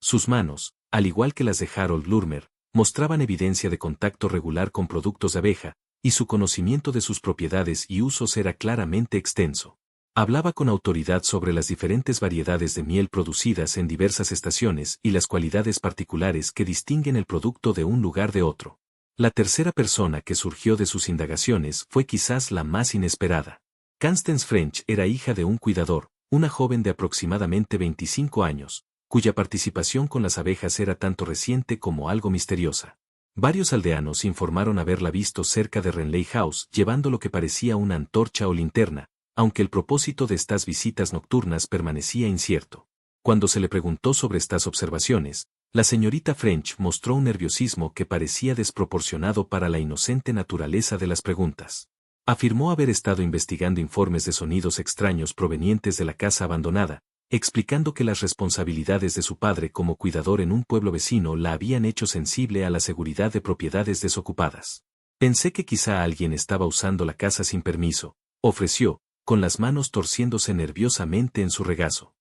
Sus manos, al igual que las de Harold Lurmer, mostraban evidencia de contacto regular con productos de abeja, y su conocimiento de sus propiedades y usos era claramente extenso. Hablaba con autoridad sobre las diferentes variedades de miel producidas en diversas estaciones y las cualidades particulares que distinguen el producto de un lugar de otro. La tercera persona que surgió de sus indagaciones fue quizás la más inesperada. Constance French era hija de un cuidador, una joven de aproximadamente 25 años, cuya participación con las abejas era tanto reciente como algo misteriosa. Varios aldeanos informaron haberla visto cerca de Renley House llevando lo que parecía una antorcha o linterna, aunque el propósito de estas visitas nocturnas permanecía incierto. Cuando se le preguntó sobre estas observaciones, la señorita French mostró un nerviosismo que parecía desproporcionado para la inocente naturaleza de las preguntas. Afirmó haber estado investigando informes de sonidos extraños provenientes de la casa abandonada, explicando que las responsabilidades de su padre como cuidador en un pueblo vecino la habían hecho sensible a la seguridad de propiedades desocupadas. Pensé que quizá alguien estaba usando la casa sin permiso, ofreció, con las manos torciéndose nerviosamente en su regazo.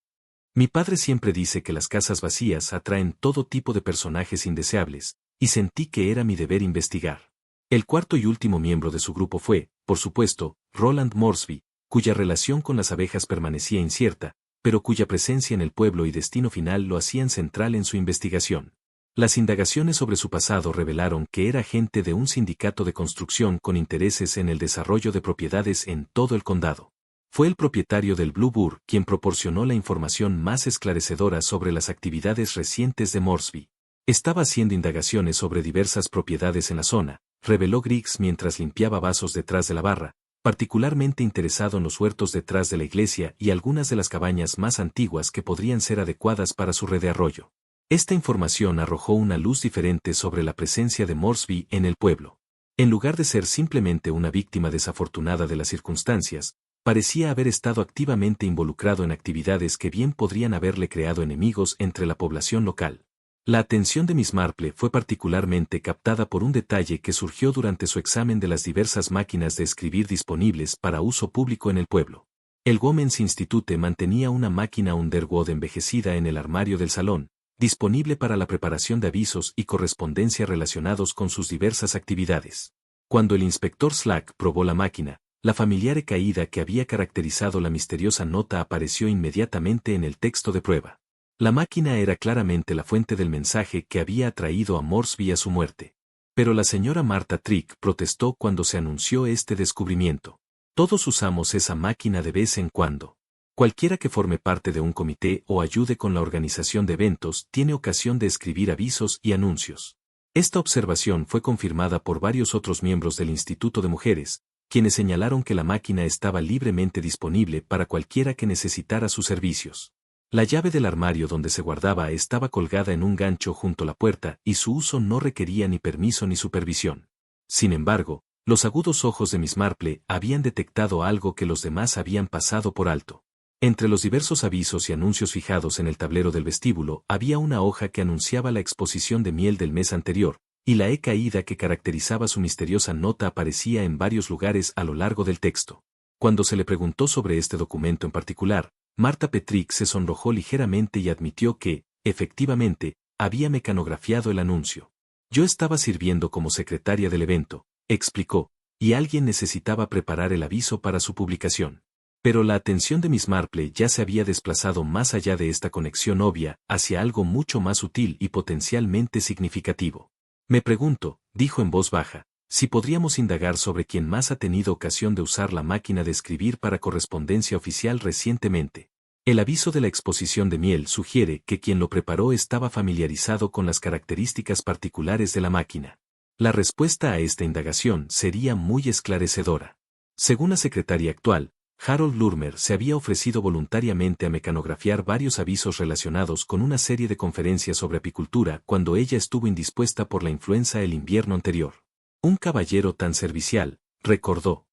Mi padre siempre dice que las casas vacías atraen todo tipo de personajes indeseables, y sentí que era mi deber investigar. El cuarto y último miembro de su grupo fue, por supuesto, Roland Moresby, cuya relación con las abejas permanecía incierta, pero cuya presencia en el pueblo y destino final lo hacían central en su investigación. Las indagaciones sobre su pasado revelaron que era agente de un sindicato de construcción con intereses en el desarrollo de propiedades en todo el condado. Fue el propietario del Blue Burr quien proporcionó la información más esclarecedora sobre las actividades recientes de Moresby. Estaba haciendo indagaciones sobre diversas propiedades en la zona, reveló Griggs mientras limpiaba vasos detrás de la barra, particularmente interesado en los huertos detrás de la iglesia y algunas de las cabañas más antiguas que podrían ser adecuadas para su red de arroyo. Esta información arrojó una luz diferente sobre la presencia de Moresby en el pueblo. En lugar de ser simplemente una víctima desafortunada de las circunstancias, parecía haber estado activamente involucrado en actividades que bien podrían haberle creado enemigos entre la población local. La atención de Miss Marple fue particularmente captada por un detalle que surgió durante su examen de las diversas máquinas de escribir disponibles para uso público en el pueblo. El Women's Institute mantenía una máquina Underwood envejecida en el armario del salón, disponible para la preparación de avisos y correspondencia relacionados con sus diversas actividades. Cuando el inspector Slack probó la máquina, la familiar caída que había caracterizado la misteriosa nota apareció inmediatamente en el texto de prueba. La máquina era claramente la fuente del mensaje que había atraído a Moresby a su muerte. Pero la señora Martha Trick protestó cuando se anunció este descubrimiento. Todos usamos esa máquina de vez en cuando. Cualquiera que forme parte de un comité o ayude con la organización de eventos tiene ocasión de escribir avisos y anuncios. Esta observación fue confirmada por varios otros miembros del Instituto de Mujeres, quienes señalaron que la máquina estaba libremente disponible para cualquiera que necesitara sus servicios. La llave del armario donde se guardaba estaba colgada en un gancho junto a la puerta y su uso no requería ni permiso ni supervisión. Sin embargo, los agudos ojos de Miss Marple habían detectado algo que los demás habían pasado por alto. Entre los diversos avisos y anuncios fijados en el tablero del vestíbulo había una hoja que anunciaba la exposición de miel del mes anterior, y la caída que caracterizaba su misteriosa nota aparecía en varios lugares a lo largo del texto. Cuando se le preguntó sobre este documento en particular, Martha Petrick se sonrojó ligeramente y admitió que, efectivamente, había mecanografiado el anuncio. Yo estaba sirviendo como secretaria del evento, explicó, y alguien necesitaba preparar el aviso para su publicación. Pero la atención de Miss Marple ya se había desplazado más allá de esta conexión obvia, hacia algo mucho más sutil y potencialmente significativo. Me pregunto, dijo en voz baja, si podríamos indagar sobre quién más ha tenido ocasión de usar la máquina de escribir para correspondencia oficial recientemente. El aviso de la exposición de miel sugiere que quien lo preparó estaba familiarizado con las características particulares de la máquina. La respuesta a esta indagación sería muy esclarecedora. Según la secretaria actual, Harold Lurmer se había ofrecido voluntariamente a mecanografiar varios avisos relacionados con una serie de conferencias sobre apicultura cuando ella estuvo indispuesta por la influenza el invierno anterior. Un caballero tan servicial, recordó.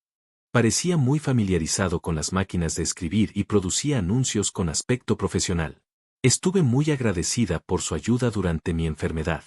Parecía muy familiarizado con las máquinas de escribir y producía anuncios con aspecto profesional. Estuve muy agradecida por su ayuda durante mi enfermedad.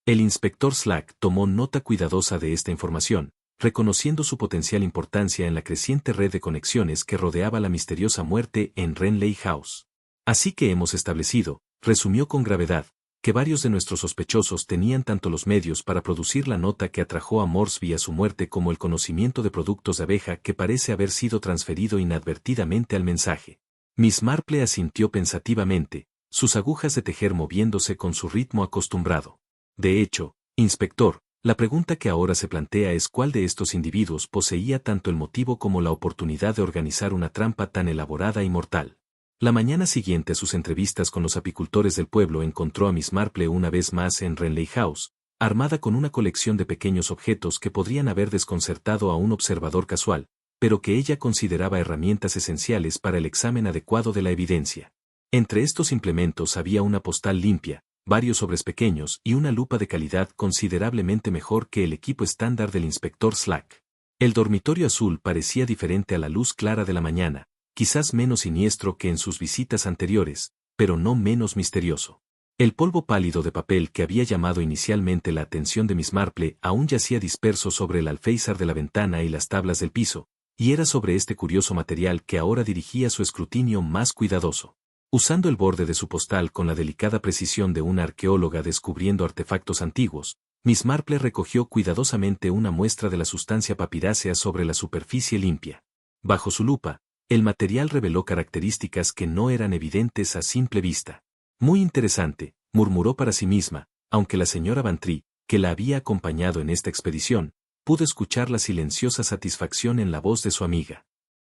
El inspector Slack tomó nota cuidadosa de esta información, reconociendo su potencial importancia en la creciente red de conexiones que rodeaba la misteriosa muerte en Renley House. Así que hemos establecido, resumió con gravedad, que varios de nuestros sospechosos tenían tanto los medios para producir la nota que atrajo a Moresby a su muerte como el conocimiento de productos de abeja que parece haber sido transferido inadvertidamente al mensaje. Miss Marple asintió pensativamente, sus agujas de tejer moviéndose con su ritmo acostumbrado. De hecho, inspector, la pregunta que ahora se plantea es cuál de estos individuos poseía tanto el motivo como la oportunidad de organizar una trampa tan elaborada y mortal. La mañana siguiente a sus entrevistas con los apicultores del pueblo encontró a Miss Marple una vez más en Renley House, armada con una colección de pequeños objetos que podrían haber desconcertado a un observador casual, pero que ella consideraba herramientas esenciales para el examen adecuado de la evidencia. Entre estos implementos había una postal limpia, varios sobres pequeños y una lupa de calidad considerablemente mejor que el equipo estándar del inspector Slack. El dormitorio azul parecía diferente a la luz clara de la mañana, quizás menos siniestro que en sus visitas anteriores, pero no menos misterioso. El polvo pálido de papel que había llamado inicialmente la atención de Miss Marple aún yacía disperso sobre el alféizar de la ventana y las tablas del piso, y era sobre este curioso material que ahora dirigía su escrutinio más cuidadoso. Usando el borde de su postal con la delicada precisión de una arqueóloga descubriendo artefactos antiguos, Miss Marple recogió cuidadosamente una muestra de la sustancia papirácea sobre la superficie limpia. Bajo su lupa, El material reveló características que no eran evidentes a simple vista. Muy interesante, murmuró para sí misma, aunque la señora Bantry, que la había acompañado en esta expedición, pudo escuchar la silenciosa satisfacción en la voz de su amiga.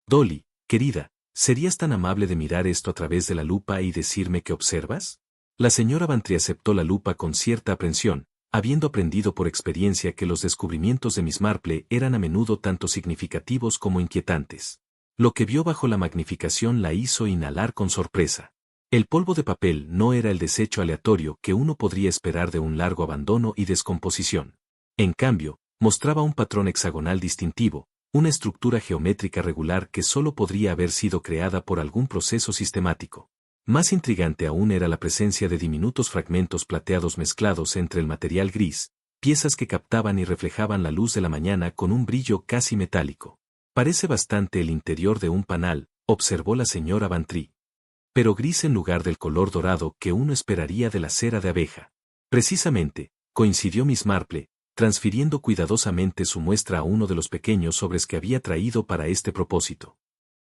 Dolly, querida, ¿serías tan amable de mirar esto a través de la lupa y decirme qué observas? La señora Bantry aceptó la lupa con cierta aprensión, habiendo aprendido por experiencia que los descubrimientos de Miss Marple eran a menudo tanto significativos como inquietantes. Lo que vio bajo la magnificación la hizo inhalar con sorpresa. El polvo de papel no era el desecho aleatorio que uno podría esperar de un largo abandono y descomposición. En cambio, mostraba un patrón hexagonal distintivo, una estructura geométrica regular que solo podría haber sido creada por algún proceso sistemático. Más intrigante aún era la presencia de diminutos fragmentos plateados mezclados entre el material gris, piezas que captaban y reflejaban la luz de la mañana con un brillo casi metálico. Parece bastante el interior de un panal, observó la señora Bantry. Pero gris en lugar del color dorado que uno esperaría de la cera de abeja. Precisamente, coincidió Miss Marple, transfiriendo cuidadosamente su muestra a uno de los pequeños sobres que había traído para este propósito.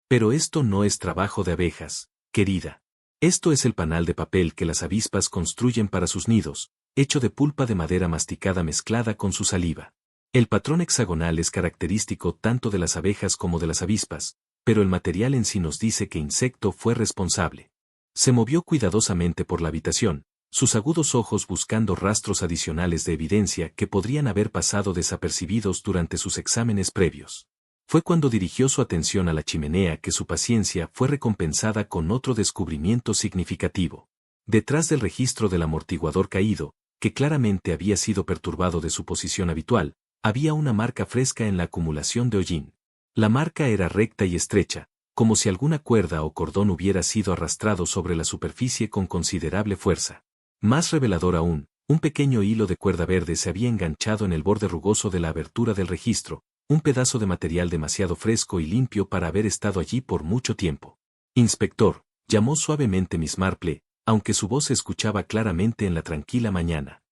Pero esto no es trabajo de abejas, querida. Esto es el panal de papel que las avispas construyen para sus nidos, hecho de pulpa de madera masticada mezclada con su saliva. El patrón hexagonal es característico tanto de las abejas como de las avispas, pero el material en sí nos dice que insecto fue responsable. Se movió cuidadosamente por la habitación, sus agudos ojos buscando rastros adicionales de evidencia que podrían haber pasado desapercibidos durante sus exámenes previos. Fue cuando dirigió su atención a la chimenea que su paciencia fue recompensada con otro descubrimiento significativo. Detrás del registro del amortiguador caído, que claramente había sido perturbado de su posición habitual, había una marca fresca en la acumulación de hollín. La marca era recta y estrecha, como si alguna cuerda o cordón hubiera sido arrastrado sobre la superficie con considerable fuerza. Más revelador aún, un pequeño hilo de cuerda verde se había enganchado en el borde rugoso de la abertura del registro, un pedazo de material demasiado fresco y limpio para haber estado allí por mucho tiempo. Inspector, llamó suavemente Miss Marple, aunque su voz se escuchaba claramente en la tranquila mañana.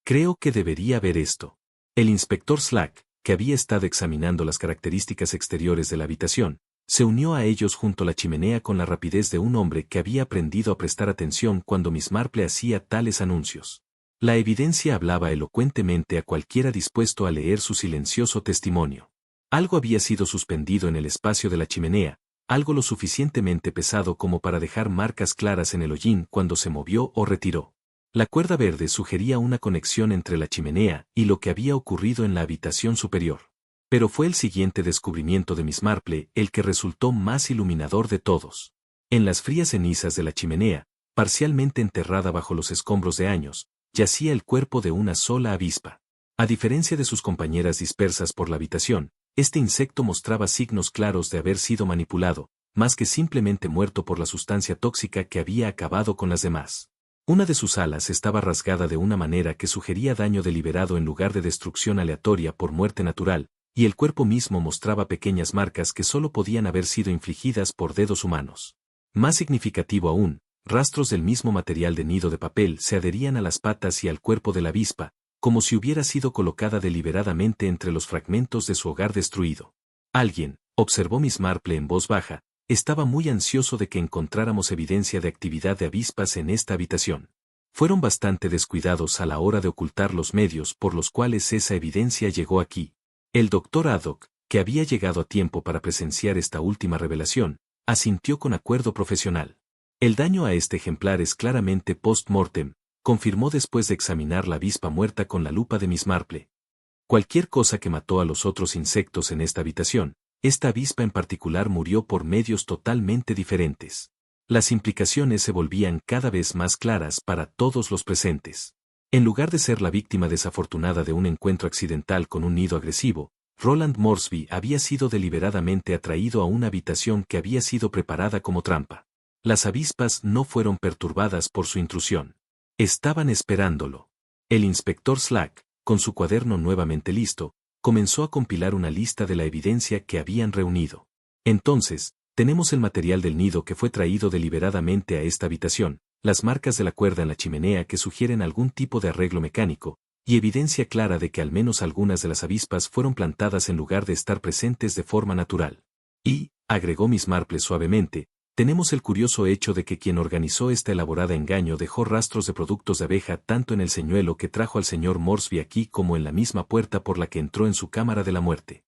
Creo que debería ver esto. El inspector Slack, que había estado examinando las características exteriores de la habitación, se unió a ellos junto a la chimenea con la rapidez de un hombre que había aprendido a prestar atención cuando Miss Marple hacía tales anuncios. La evidencia hablaba elocuentemente a cualquiera dispuesto a leer su silencioso testimonio. Algo había sido suspendido en el espacio de la chimenea, algo lo suficientemente pesado como para dejar marcas claras en el hollín cuando se movió o retiró. La cuerda verde sugería una conexión entre la chimenea y lo que había ocurrido en la habitación superior. Pero fue el siguiente descubrimiento de Miss Marple el que resultó más iluminador de todos. En las frías cenizas de la chimenea, parcialmente enterrada bajo los escombros de años, yacía el cuerpo de una sola avispa. A diferencia de sus compañeras dispersas por la habitación, este insecto mostraba signos claros de haber sido manipulado, más que simplemente muerto por la sustancia tóxica que había acabado con las demás. Una de sus alas estaba rasgada de una manera que sugería daño deliberado en lugar de destrucción aleatoria por muerte natural, y el cuerpo mismo mostraba pequeñas marcas que solo podían haber sido infligidas por dedos humanos. Más significativo aún, rastros del mismo material de nido de papel se adherían a las patas y al cuerpo de la avispa, como si hubiera sido colocada deliberadamente entre los fragmentos de su hogar destruido. Alguien, observó Miss Marple en voz baja, estaba muy ansioso de que encontráramos evidencia de actividad de avispas en esta habitación. Fueron bastante descuidados a la hora de ocultar los medios por los cuales esa evidencia llegó aquí. El doctor Haddock, que había llegado a tiempo para presenciar esta última revelación, asintió con acuerdo profesional. El daño a este ejemplar es claramente post-mortem, confirmó después de examinar la avispa muerta con la lupa de Miss Marple. Cualquier cosa que mató a los otros insectos en esta habitación, esta avispa en particular murió por medios totalmente diferentes. Las implicaciones se volvían cada vez más claras para todos los presentes. En lugar de ser la víctima desafortunada de un encuentro accidental con un nido agresivo, Roland Moresby había sido deliberadamente atraído a una habitación que había sido preparada como trampa. Las avispas no fueron perturbadas por su intrusión. Estaban esperándolo. El inspector Slack, con su cuaderno nuevamente listo, comenzó a compilar una lista de la evidencia que habían reunido. Entonces, tenemos el material del nido que fue traído deliberadamente a esta habitación, las marcas de la cuerda en la chimenea que sugieren algún tipo de arreglo mecánico, y evidencia clara de que al menos algunas de las avispas fueron plantadas en lugar de estar presentes de forma natural. Y, agregó Miss Marple suavemente, tenemos el curioso hecho de que quien organizó esta elaborada engaño dejó rastros de productos de abeja tanto en el señuelo que trajo al señor Moresby aquí como en la misma puerta por la que entró en su cámara de la muerte.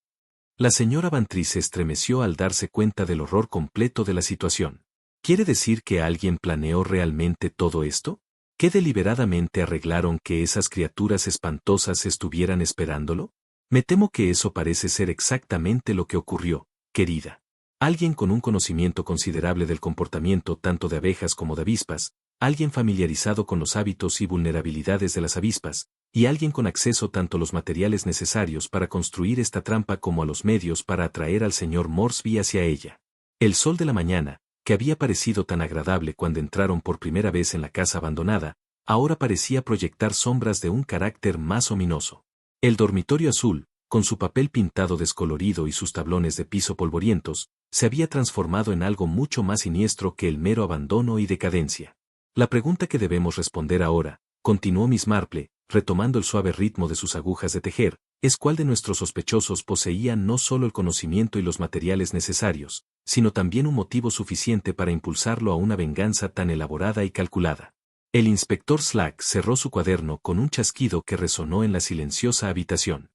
La señora Bantry se estremeció al darse cuenta del horror completo de la situación. ¿Quiere decir que alguien planeó realmente todo esto? ¿Que deliberadamente arreglaron que esas criaturas espantosas estuvieran esperándolo? Me temo que eso parece ser exactamente lo que ocurrió, querida. Alguien con un conocimiento considerable del comportamiento tanto de abejas como de avispas, alguien familiarizado con los hábitos y vulnerabilidades de las avispas, y alguien con acceso tanto a los materiales necesarios para construir esta trampa como a los medios para atraer al señor Moresby hacia ella. El sol de la mañana, que había parecido tan agradable cuando entraron por primera vez en la casa abandonada, ahora parecía proyectar sombras de un carácter más ominoso. El dormitorio azul, con su papel pintado descolorido y sus tablones de piso polvorientos, se había transformado en algo mucho más siniestro que el mero abandono y decadencia. La pregunta que debemos responder ahora, continuó Miss Marple, retomando el suave ritmo de sus agujas de tejer, es cuál de nuestros sospechosos poseía no solo el conocimiento y los materiales necesarios, sino también un motivo suficiente para impulsarlo a una venganza tan elaborada y calculada. El inspector Slack cerró su cuaderno con un chasquido que resonó en la silenciosa habitación.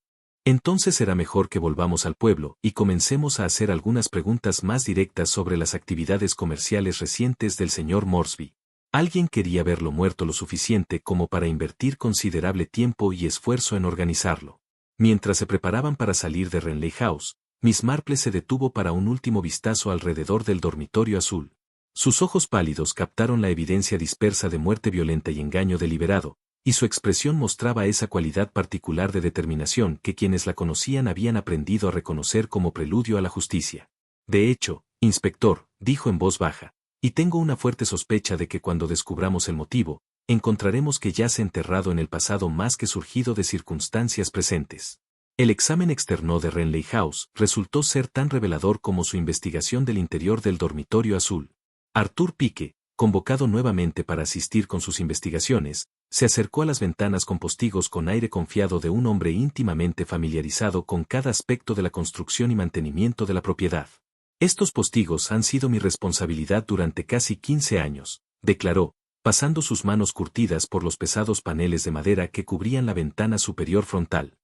Entonces será mejor que volvamos al pueblo y comencemos a hacer algunas preguntas más directas sobre las actividades comerciales recientes del señor Moresby. Alguien quería verlo muerto lo suficiente como para invertir considerable tiempo y esfuerzo en organizarlo. Mientras se preparaban para salir de Renley House, Miss Marple se detuvo para un último vistazo alrededor del dormitorio azul. Sus ojos pálidos captaron la evidencia dispersa de muerte violenta y engaño deliberado, y su expresión mostraba esa cualidad particular de determinación que quienes la conocían habían aprendido a reconocer como preludio a la justicia. De hecho, inspector, dijo en voz baja, y tengo una fuerte sospecha de que cuando descubramos el motivo, encontraremos que yace enterrado en el pasado más que surgido de circunstancias presentes. El examen externo de Renley House resultó ser tan revelador como su investigación del interior del dormitorio azul. Arthur Pike, convocado nuevamente para asistir con sus investigaciones, se acercó a las ventanas con postigos con aire confiado de un hombre íntimamente familiarizado con cada aspecto de la construcción y mantenimiento de la propiedad. Estos postigos han sido mi responsabilidad durante casi 15 años, declaró, pasando sus manos curtidas por los pesados paneles de madera que cubrían la ventana superior frontal.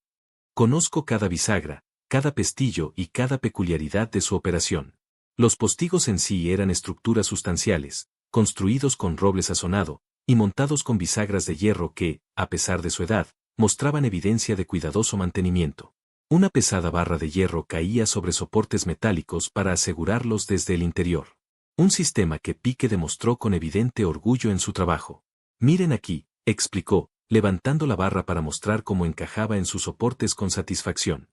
Conozco cada bisagra, cada pestillo y cada peculiaridad de su operación. Los postigos en sí eran estructuras sustanciales, construidos con roble sazonado, y montados con bisagras de hierro que, a pesar de su edad, mostraban evidencia de cuidadoso mantenimiento. Una pesada barra de hierro caía sobre soportes metálicos para asegurarlos desde el interior. Un sistema que Pike demostró con evidente orgullo en su trabajo. Miren aquí, explicó, levantando la barra para mostrar cómo encajaba en sus soportes con satisfacción.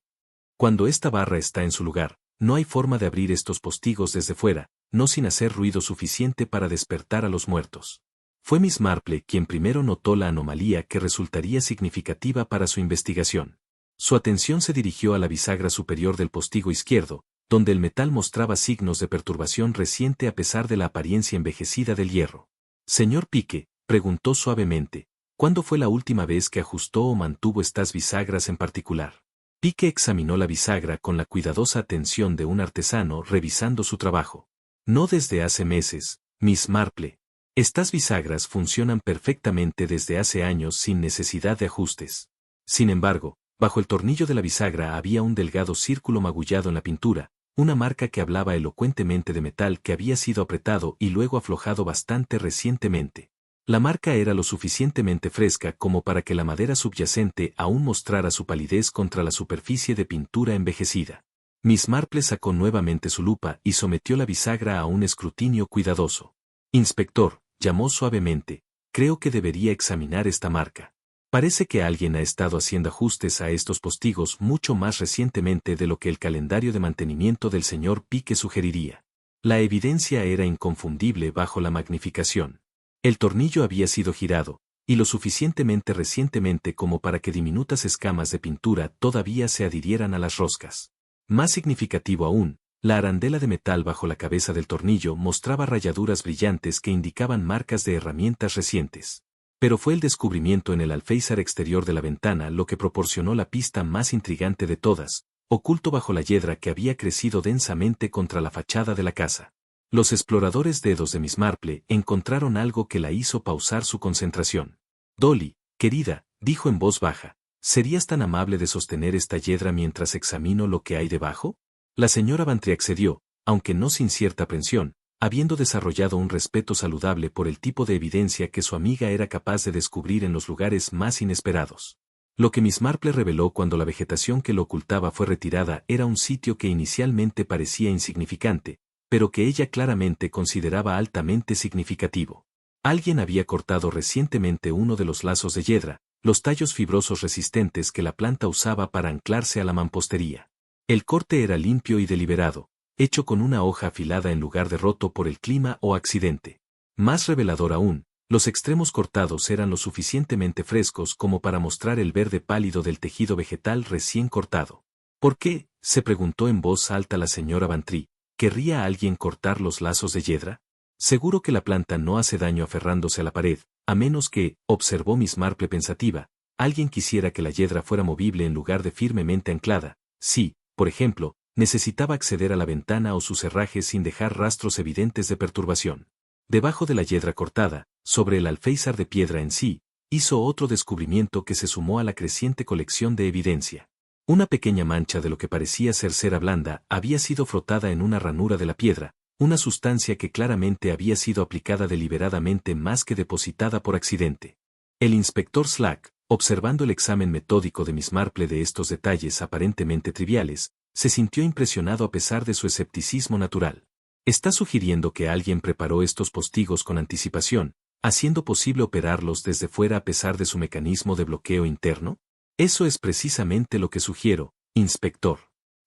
Cuando esta barra está en su lugar, no hay forma de abrir estos postigos desde fuera, no sin hacer ruido suficiente para despertar a los muertos. Fue Miss Marple quien primero notó la anomalía que resultaría significativa para su investigación. Su atención se dirigió a la bisagra superior del postigo izquierdo, donde el metal mostraba signos de perturbación reciente a pesar de la apariencia envejecida del hierro. Señor Pike, preguntó suavemente, ¿cuándo fue la última vez que ajustó o mantuvo estas bisagras en particular? Pike examinó la bisagra con la cuidadosa atención de un artesano revisando su trabajo. No desde hace meses, Miss Marple. Estas bisagras funcionan perfectamente desde hace años sin necesidad de ajustes. Sin embargo, bajo el tornillo de la bisagra había un delgado círculo magullado en la pintura, una marca que hablaba elocuentemente de metal que había sido apretado y luego aflojado bastante recientemente. La marca era lo suficientemente fresca como para que la madera subyacente aún mostrara su palidez contra la superficie de pintura envejecida. Miss Marple sacó nuevamente su lupa y sometió la bisagra a un escrutinio cuidadoso. Inspector, llamó suavemente, creo que debería examinar esta marca. Parece que alguien ha estado haciendo ajustes a estos postigos mucho más recientemente de lo que el calendario de mantenimiento del señor Pike sugeriría. La evidencia era inconfundible bajo la magnificación. El tornillo había sido girado, y lo suficientemente recientemente como para que diminutas escamas de pintura todavía se adhirieran a las roscas. Más significativo aún, la arandela de metal bajo la cabeza del tornillo mostraba rayaduras brillantes que indicaban marcas de herramientas recientes. Pero fue el descubrimiento en el alféizar exterior de la ventana lo que proporcionó la pista más intrigante de todas, oculto bajo la hiedra que había crecido densamente contra la fachada de la casa. Los exploradores dedos de Miss Marple encontraron algo que la hizo pausar su concentración. Dolly, querida, dijo en voz baja, ¿serías tan amable de sostener esta hiedra mientras examino lo que hay debajo? La señora Bantry accedió, aunque no sin cierta aprensión, habiendo desarrollado un respeto saludable por el tipo de evidencia que su amiga era capaz de descubrir en los lugares más inesperados. Lo que Miss Marple reveló cuando la vegetación que lo ocultaba fue retirada era un sitio que inicialmente parecía insignificante, pero que ella claramente consideraba altamente significativo. Alguien había cortado recientemente uno de los lazos de hiedra, los tallos fibrosos resistentes que la planta usaba para anclarse a la mampostería. El corte era limpio y deliberado, hecho con una hoja afilada en lugar de roto por el clima o accidente. Más revelador aún, los extremos cortados eran lo suficientemente frescos como para mostrar el verde pálido del tejido vegetal recién cortado. ¿Por qué?, se preguntó en voz alta la señora Bantry, ¿querría alguien cortar los lazos de hiedra? Seguro que la planta no hace daño aferrándose a la pared, a menos que, observó Miss Marple pensativa, alguien quisiera que la hiedra fuera movible en lugar de firmemente anclada. Sí, por ejemplo, necesitaba acceder a la ventana o sus herrajes sin dejar rastros evidentes de perturbación. Debajo de la hiedra cortada, sobre el alféizar de piedra en sí, hizo otro descubrimiento que se sumó a la creciente colección de evidencia. Una pequeña mancha de lo que parecía ser cera blanda había sido frotada en una ranura de la piedra, una sustancia que claramente había sido aplicada deliberadamente más que depositada por accidente. El inspector Slack, observando el examen metódico de Miss Marple de estos detalles aparentemente triviales, se sintió impresionado a pesar de su escepticismo natural. ¿Está sugiriendo que alguien preparó estos postigos con anticipación, haciendo posible operarlos desde fuera a pesar de su mecanismo de bloqueo interno? Eso es precisamente lo que sugiero, inspector.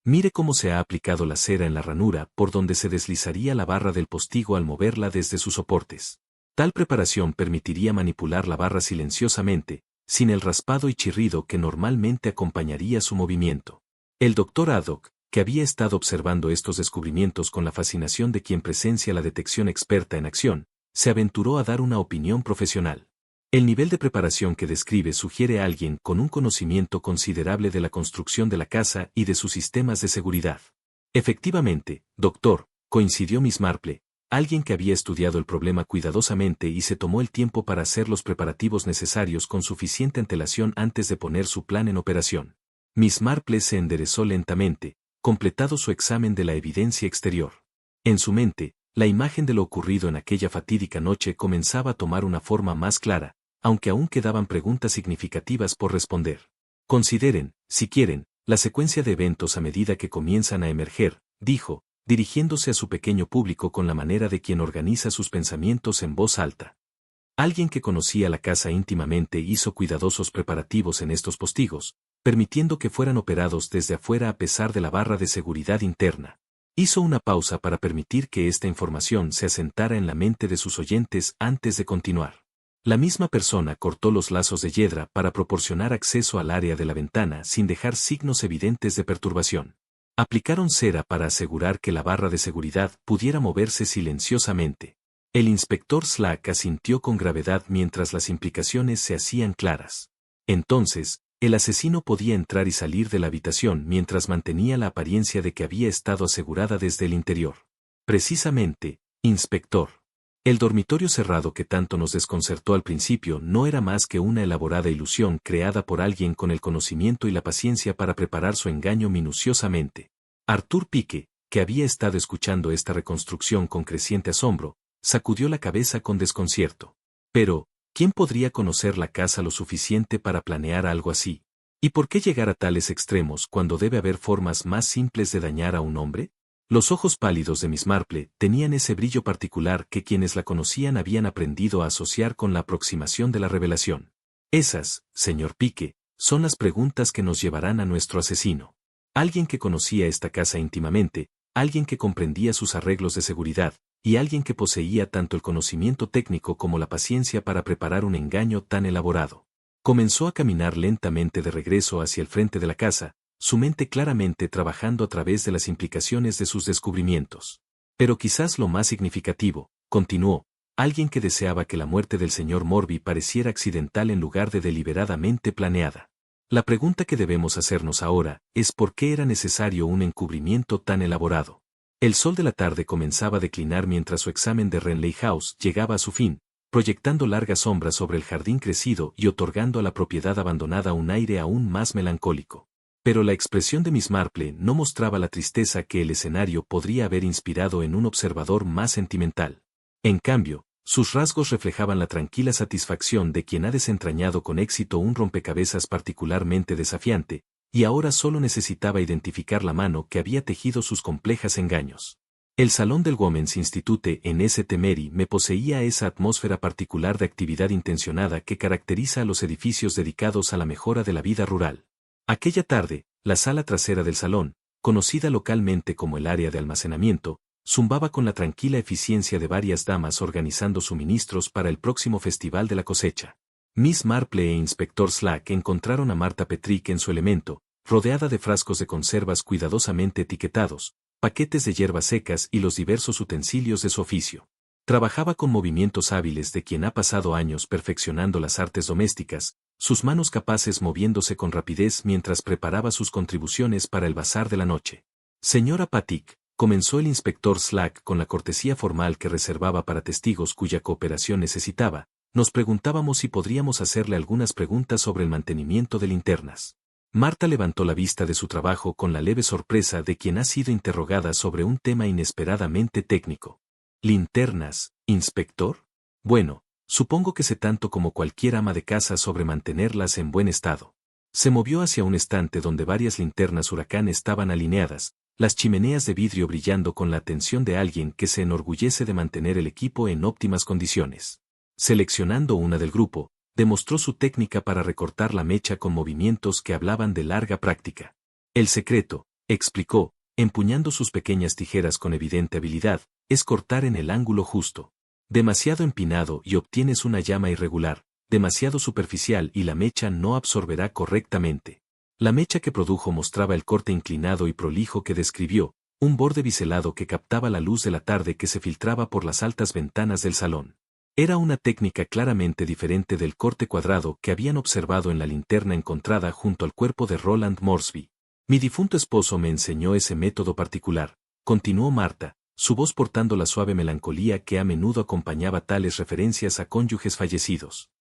Mire cómo se ha aplicado la cera en la ranura por donde se deslizaría la barra del postigo al moverla desde sus soportes. Tal preparación permitiría manipular la barra silenciosamente, sin el raspado y chirrido que normalmente acompañaría su movimiento. El doctor Haddock, que había estado observando estos descubrimientos con la fascinación de quien presencia la detección experta en acción, se aventuró a dar una opinión profesional. El nivel de preparación que describe sugiere a alguien con un conocimiento considerable de la construcción de la casa y de sus sistemas de seguridad. Efectivamente, doctor, coincidió Miss Marple, alguien que había estudiado el problema cuidadosamente y se tomó el tiempo para hacer los preparativos necesarios con suficiente antelación antes de poner su plan en operación. Miss Marple se enderezó lentamente, completado su examen de la evidencia exterior. En su mente, la imagen de lo ocurrido en aquella fatídica noche comenzaba a tomar una forma más clara, aunque aún quedaban preguntas significativas por responder. Consideren, si quieren, la secuencia de eventos a medida que comienzan a emerger, dijo, dirigiéndose a su pequeño público con la manera de quien organiza sus pensamientos en voz alta. Alguien que conocía la casa íntimamente hizo cuidadosos preparativos en estos postigos, permitiendo que fueran operados desde afuera a pesar de la barra de seguridad interna. Hizo una pausa para permitir que esta información se asentara en la mente de sus oyentes antes de continuar. La misma persona cortó los lazos de hiedra para proporcionar acceso al área de la ventana sin dejar signos evidentes de perturbación. Aplicaron cera para asegurar que la barra de seguridad pudiera moverse silenciosamente. El inspector Slack asintió con gravedad mientras las implicaciones se hacían claras. Entonces, el asesino podía entrar y salir de la habitación mientras mantenía la apariencia de que había estado asegurada desde el interior. Precisamente, inspector. El dormitorio cerrado que tanto nos desconcertó al principio no era más que una elaborada ilusión creada por alguien con el conocimiento y la paciencia para preparar su engaño minuciosamente. Arthur Pike, que había estado escuchando esta reconstrucción con creciente asombro, sacudió la cabeza con desconcierto. Pero, ¿quién podría conocer la casa lo suficiente para planear algo así? ¿Y por qué llegar a tales extremos cuando debe haber formas más simples de dañar a un hombre? Los ojos pálidos de Miss Marple tenían ese brillo particular que quienes la conocían habían aprendido a asociar con la aproximación de la revelación. Esas, señor Pike, son las preguntas que nos llevarán a nuestro asesino. Alguien que conocía esta casa íntimamente, alguien que comprendía sus arreglos de seguridad, y alguien que poseía tanto el conocimiento técnico como la paciencia para preparar un engaño tan elaborado. Comenzó a caminar lentamente de regreso hacia el frente de la casa, su mente claramente trabajando a través de las implicaciones de sus descubrimientos. Pero quizás lo más significativo, continuó, alguien que deseaba que la muerte del señor Morby pareciera accidental en lugar de deliberadamente planeada. La pregunta que debemos hacernos ahora es por qué era necesario un encubrimiento tan elaborado. El sol de la tarde comenzaba a declinar mientras su examen de Renley House llegaba a su fin, proyectando largas sombras sobre el jardín crecido y otorgando a la propiedad abandonada un aire aún más melancólico. Pero la expresión de Miss Marple no mostraba la tristeza que el escenario podría haber inspirado en un observador más sentimental. En cambio, sus rasgos reflejaban la tranquila satisfacción de quien ha desentrañado con éxito un rompecabezas particularmente desafiante, y ahora solo necesitaba identificar la mano que había tejido sus complejas engaños. El salón del Women's Institute en St. Mary me poseía esa atmósfera particular de actividad intencionada que caracteriza a los edificios dedicados a la mejora de la vida rural. Aquella tarde, la sala trasera del salón, conocida localmente como el área de almacenamiento, zumbaba con la tranquila eficiencia de varias damas organizando suministros para el próximo Festival de la Cosecha. Miss Marple e Inspector Slack encontraron a Marta Petrick en su elemento, rodeada de frascos de conservas cuidadosamente etiquetados, paquetes de hierbas secas y los diversos utensilios de su oficio. Trabajaba con movimientos hábiles de quien ha pasado años perfeccionando las artes domésticas, sus manos capaces moviéndose con rapidez mientras preparaba sus contribuciones para el bazar de la noche. Señora Petrick, comenzó el inspector Slack con la cortesía formal que reservaba para testigos cuya cooperación necesitaba. Nos preguntábamos si podríamos hacerle algunas preguntas sobre el mantenimiento de linternas. Marta levantó la vista de su trabajo con la leve sorpresa de quien ha sido interrogada sobre un tema inesperadamente técnico. ¿Linternas, inspector? Bueno, supongo que sé tanto como cualquier ama de casa sobre mantenerlas en buen estado. Se movió hacia un estante donde varias linternas huracán estaban alineadas, las chimeneas de vidrio brillando con la atención de alguien que se enorgullece de mantener el equipo en óptimas condiciones. Seleccionando una del grupo, demostró su técnica para recortar la mecha con movimientos que hablaban de larga práctica. El secreto, explicó, empuñando sus pequeñas tijeras con evidente habilidad, es cortar en el ángulo justo. Demasiado empinado y obtienes una llama irregular, demasiado superficial y la mecha no absorberá correctamente. La mecha que produjo mostraba el corte inclinado y prolijo que describió, un borde biselado que captaba la luz de la tarde que se filtraba por las altas ventanas del salón. Era una técnica claramente diferente del corte cuadrado que habían observado en la linterna encontrada junto al cuerpo de Roland Moresby. Mi difunto esposo me enseñó ese método particular, continuó Marta, su voz portando la suave melancolía que a menudo acompañaba tales referencias a cónyuges fallecidos.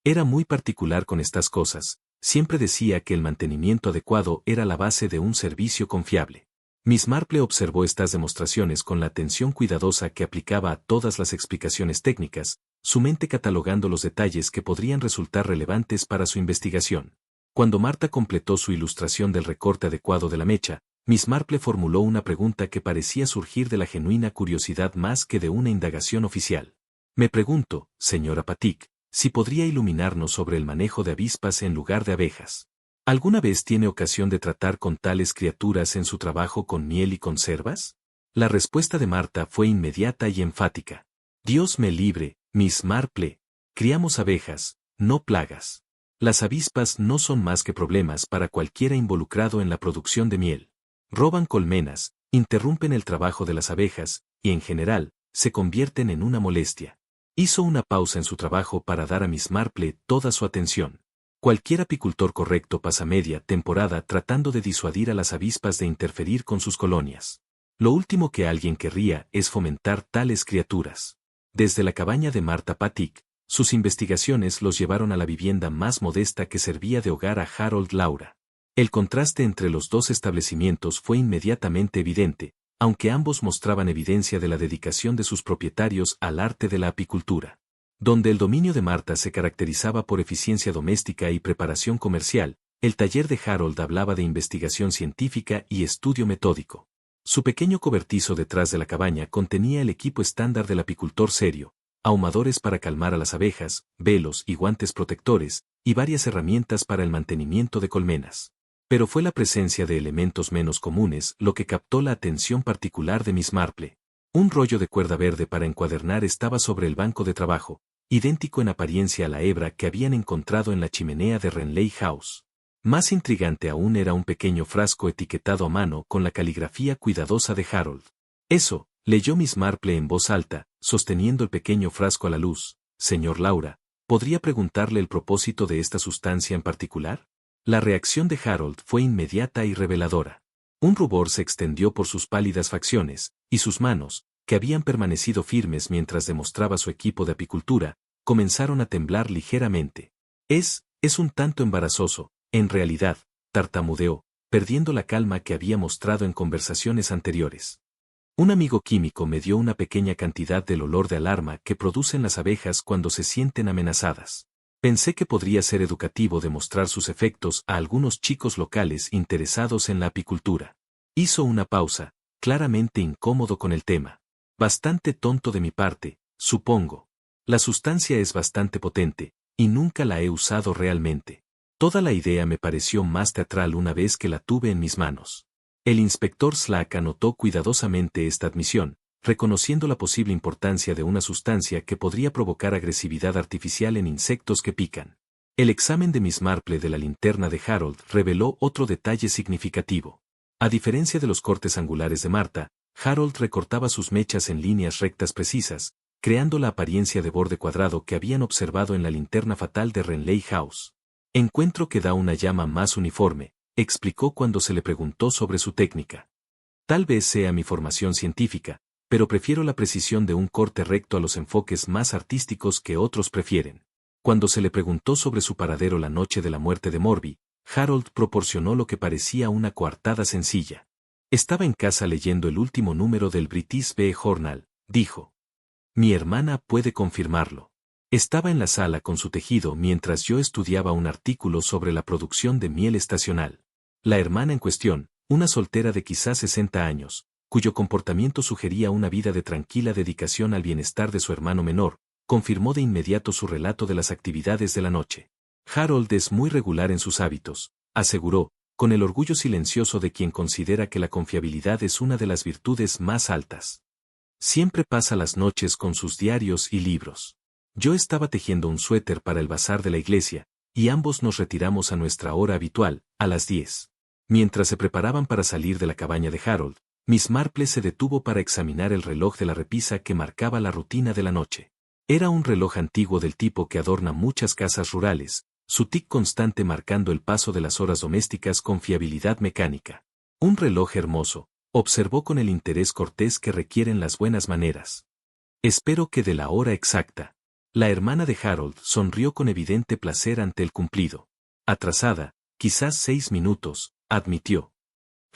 Era muy particular con estas cosas, siempre decía que el mantenimiento adecuado era la base de un servicio confiable. Miss Marple observó estas demostraciones con la atención cuidadosa que aplicaba a todas las explicaciones técnicas, su mente catalogando los detalles que podrían resultar relevantes para su investigación. Cuando Marta completó su ilustración del recorte adecuado de la mecha, Miss Marple formuló una pregunta que parecía surgir de la genuina curiosidad más que de una indagación oficial. Me pregunto, señora Petrick, si podría iluminarnos sobre el manejo de avispas en lugar de abejas. ¿Alguna vez tiene ocasión de tratar con tales criaturas en su trabajo con miel y conservas? La respuesta de Marta fue inmediata y enfática. Dios me libre, Miss Marple. Criamos abejas, no plagas. Las avispas no son más que problemas para cualquiera involucrado en la producción de miel. Roban colmenas, interrumpen el trabajo de las abejas, y en general, se convierten en una molestia. Hizo una pausa en su trabajo para dar a Miss Marple toda su atención. Cualquier apicultor correcto pasa media temporada tratando de disuadir a las avispas de interferir con sus colonias. Lo último que alguien querría es fomentar tales criaturas. Desde la cabaña de Marta Petrick, sus investigaciones los llevaron a la vivienda más modesta que servía de hogar a Harold Laura. El contraste entre los dos establecimientos fue inmediatamente evidente, aunque ambos mostraban evidencia de la dedicación de sus propietarios al arte de la apicultura. Donde el dominio de Marta se caracterizaba por eficiencia doméstica y preparación comercial, el taller de Harold hablaba de investigación científica y estudio metódico. Su pequeño cobertizo detrás de la cabaña contenía el equipo estándar del apicultor serio, ahumadores para calmar a las abejas, velos y guantes protectores, y varias herramientas para el mantenimiento de colmenas. Pero fue la presencia de elementos menos comunes lo que captó la atención particular de Miss Marple. Un rollo de cuerda verde para encuadernar estaba sobre el banco de trabajo, idéntico en apariencia a la hebra que habían encontrado en la chimenea de Renley House. Más intrigante aún era un pequeño frasco etiquetado a mano con la caligrafía cuidadosa de Harold. Eso, leyó Miss Marple en voz alta, sosteniendo el pequeño frasco a la luz. Señor Laura, ¿podría preguntarle el propósito de esta sustancia en particular? La reacción de Harold fue inmediata y reveladora. Un rubor se extendió por sus pálidas facciones, y sus manos, que habían permanecido firmes mientras demostraba su equipo de apicultura, comenzaron a temblar ligeramente. Es un tanto embarazoso, en realidad, tartamudeó, perdiendo la calma que había mostrado en conversaciones anteriores. Un amigo químico me dio una pequeña cantidad del olor de alarma que producen las abejas cuando se sienten amenazadas. Pensé que podría ser educativo demostrar sus efectos a algunos chicos locales interesados en la apicultura. Hizo una pausa, claramente incómodo con el tema. Bastante tonto de mi parte, supongo. La sustancia es bastante potente, y nunca la he usado realmente. Toda la idea me pareció más teatral una vez que la tuve en mis manos. El inspector Slack anotó cuidadosamente esta admisión, reconociendo la posible importancia de una sustancia que podría provocar agresividad artificial en insectos que pican. El examen de Miss Marple de la linterna de Harold reveló otro detalle significativo. A diferencia de los cortes angulares de Marta, Harold recortaba sus mechas en líneas rectas precisas, creando la apariencia de borde cuadrado que habían observado en la linterna fatal de Renley House. Encuentro que da una llama más uniforme, explicó cuando se le preguntó sobre su técnica. Tal vez sea mi formación científica, pero prefiero la precisión de un corte recto a los enfoques más artísticos que otros prefieren. Cuando se le preguntó sobre su paradero la noche de la muerte de Morby, Harold proporcionó lo que parecía una coartada sencilla. Estaba en casa leyendo el último número del British Bee Journal, dijo. Mi hermana puede confirmarlo. Estaba en la sala con su tejido mientras yo estudiaba un artículo sobre la producción de miel estacional. La hermana en cuestión, una soltera de quizás 60 años, cuyo comportamiento sugería una vida de tranquila dedicación al bienestar de su hermano menor, confirmó de inmediato su relato de las actividades de la noche. Harold es muy regular en sus hábitos, aseguró, con el orgullo silencioso de quien considera que la confiabilidad es una de las virtudes más altas. Siempre pasa las noches con sus diarios y libros. Yo estaba tejiendo un suéter para el bazar de la iglesia, y ambos nos retiramos a nuestra hora habitual, a las 10. Mientras se preparaban para salir de la cabaña de Harold, Miss Marple se detuvo para examinar el reloj de la repisa que marcaba la rutina de la noche. Era un reloj antiguo del tipo que adorna muchas casas rurales, su tic constante marcando el paso de las horas domésticas con fiabilidad mecánica. Un reloj hermoso, observó con el interés cortés que requieren las buenas maneras. Espero que de la hora exacta. La hermana de Harold sonrió con evidente placer ante el cumplido. Atrasada, quizás 6 minutos, admitió.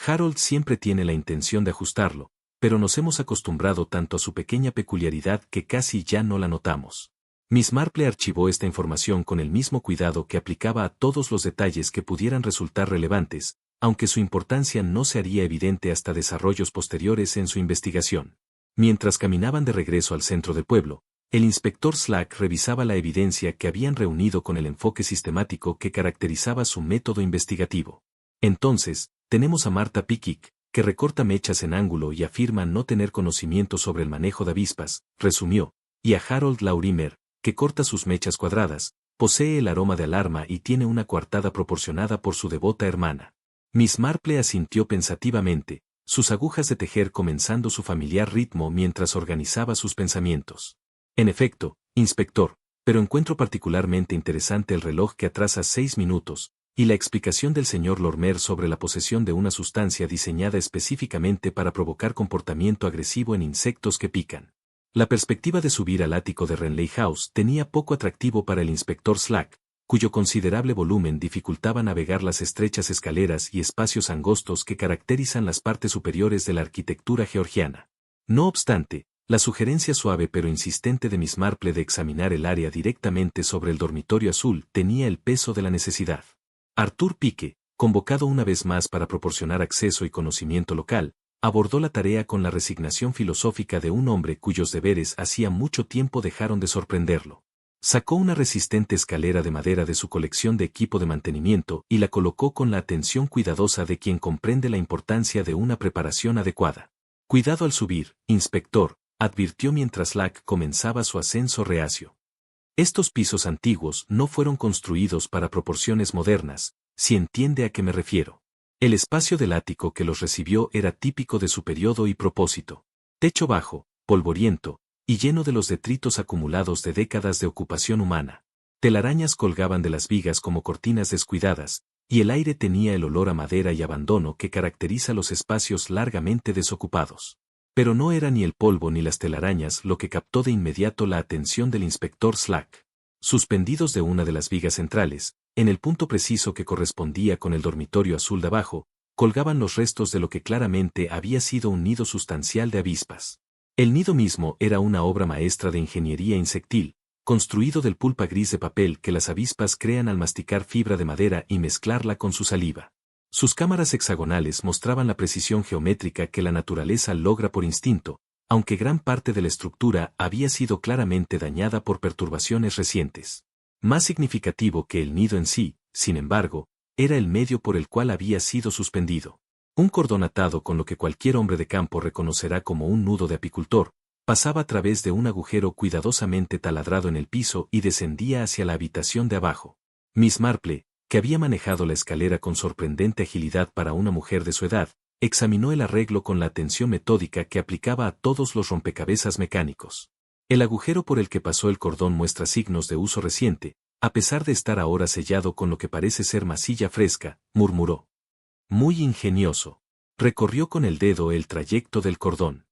Harold siempre tiene la intención de ajustarlo, pero nos hemos acostumbrado tanto a su pequeña peculiaridad que casi ya no la notamos. Miss Marple archivó esta información con el mismo cuidado que aplicaba a todos los detalles que pudieran resultar relevantes, aunque su importancia no se haría evidente hasta desarrollos posteriores en su investigación. Mientras caminaban de regreso al centro del pueblo, el inspector Slack revisaba la evidencia que habían reunido con el enfoque sistemático que caracterizaba su método investigativo. Entonces, tenemos a Marta Pickwick, que recorta mechas en ángulo y afirma no tener conocimiento sobre el manejo de avispas, resumió, y a Harold Laurimer, que corta sus mechas cuadradas, posee el aroma de alarma y tiene una coartada proporcionada por su devota hermana. Miss Marple asintió pensativamente, sus agujas de tejer comenzando su familiar ritmo mientras organizaba sus pensamientos. En efecto, inspector, pero encuentro particularmente interesante el reloj que atrasa 6 minutos, y la explicación del señor Lorimer sobre la posesión de una sustancia diseñada específicamente para provocar comportamiento agresivo en insectos que pican. La perspectiva de subir al ático de Renley House tenía poco atractivo para el inspector Slack, cuyo considerable volumen dificultaba navegar las estrechas escaleras y espacios angostos que caracterizan las partes superiores de la arquitectura georgiana. No obstante, la sugerencia suave pero insistente de Miss Marple de examinar el área directamente sobre el dormitorio azul tenía el peso de la necesidad. Arthur Pike, convocado una vez más para proporcionar acceso y conocimiento local, abordó la tarea con la resignación filosófica de un hombre cuyos deberes hacía mucho tiempo dejaron de sorprenderlo. Sacó una resistente escalera de madera de su colección de equipo de mantenimiento y la colocó con la atención cuidadosa de quien comprende la importancia de una preparación adecuada. Cuidado al subir, inspector, advirtió mientras Slack comenzaba su ascenso reacio. Estos pisos antiguos no fueron construidos para proporciones modernas, si entiende a qué me refiero. El espacio del ático que los recibió era típico de su periodo y propósito. Techo bajo, polvoriento, y lleno de los detritos acumulados de décadas de ocupación humana. Telarañas colgaban de las vigas como cortinas descuidadas, y el aire tenía el olor a madera y abandono que caracteriza los espacios largamente desocupados. Pero no era ni el polvo ni las telarañas lo que captó de inmediato la atención del inspector Slack. Suspendidos de una de las vigas centrales, en el punto preciso que correspondía con el dormitorio azul de abajo, colgaban los restos de lo que claramente había sido un nido sustancial de avispas. El nido mismo era una obra maestra de ingeniería insectil, construido del pulpa gris de papel que las avispas crean al masticar fibra de madera y mezclarla con su saliva. Sus cámaras hexagonales mostraban la precisión geométrica que la naturaleza logra por instinto, aunque gran parte de la estructura había sido claramente dañada por perturbaciones recientes. Más significativo que el nido en sí, sin embargo, era el medio por el cual había sido suspendido. Un cordón atado con lo que cualquier hombre de campo reconocerá como un nudo de apicultor, pasaba a través de un agujero cuidadosamente taladrado en el piso y descendía hacia la habitación de abajo. Miss Marple, que había manejado la escalera con sorprendente agilidad para una mujer de su edad, examinó el arreglo con la atención metódica que aplicaba a todos los rompecabezas mecánicos. El agujero por el que pasó el cordón muestra signos de uso reciente, a pesar de estar ahora sellado con lo que parece ser masilla fresca, murmuró. Muy ingenioso. Recorrió con el dedo el trayecto del cordón.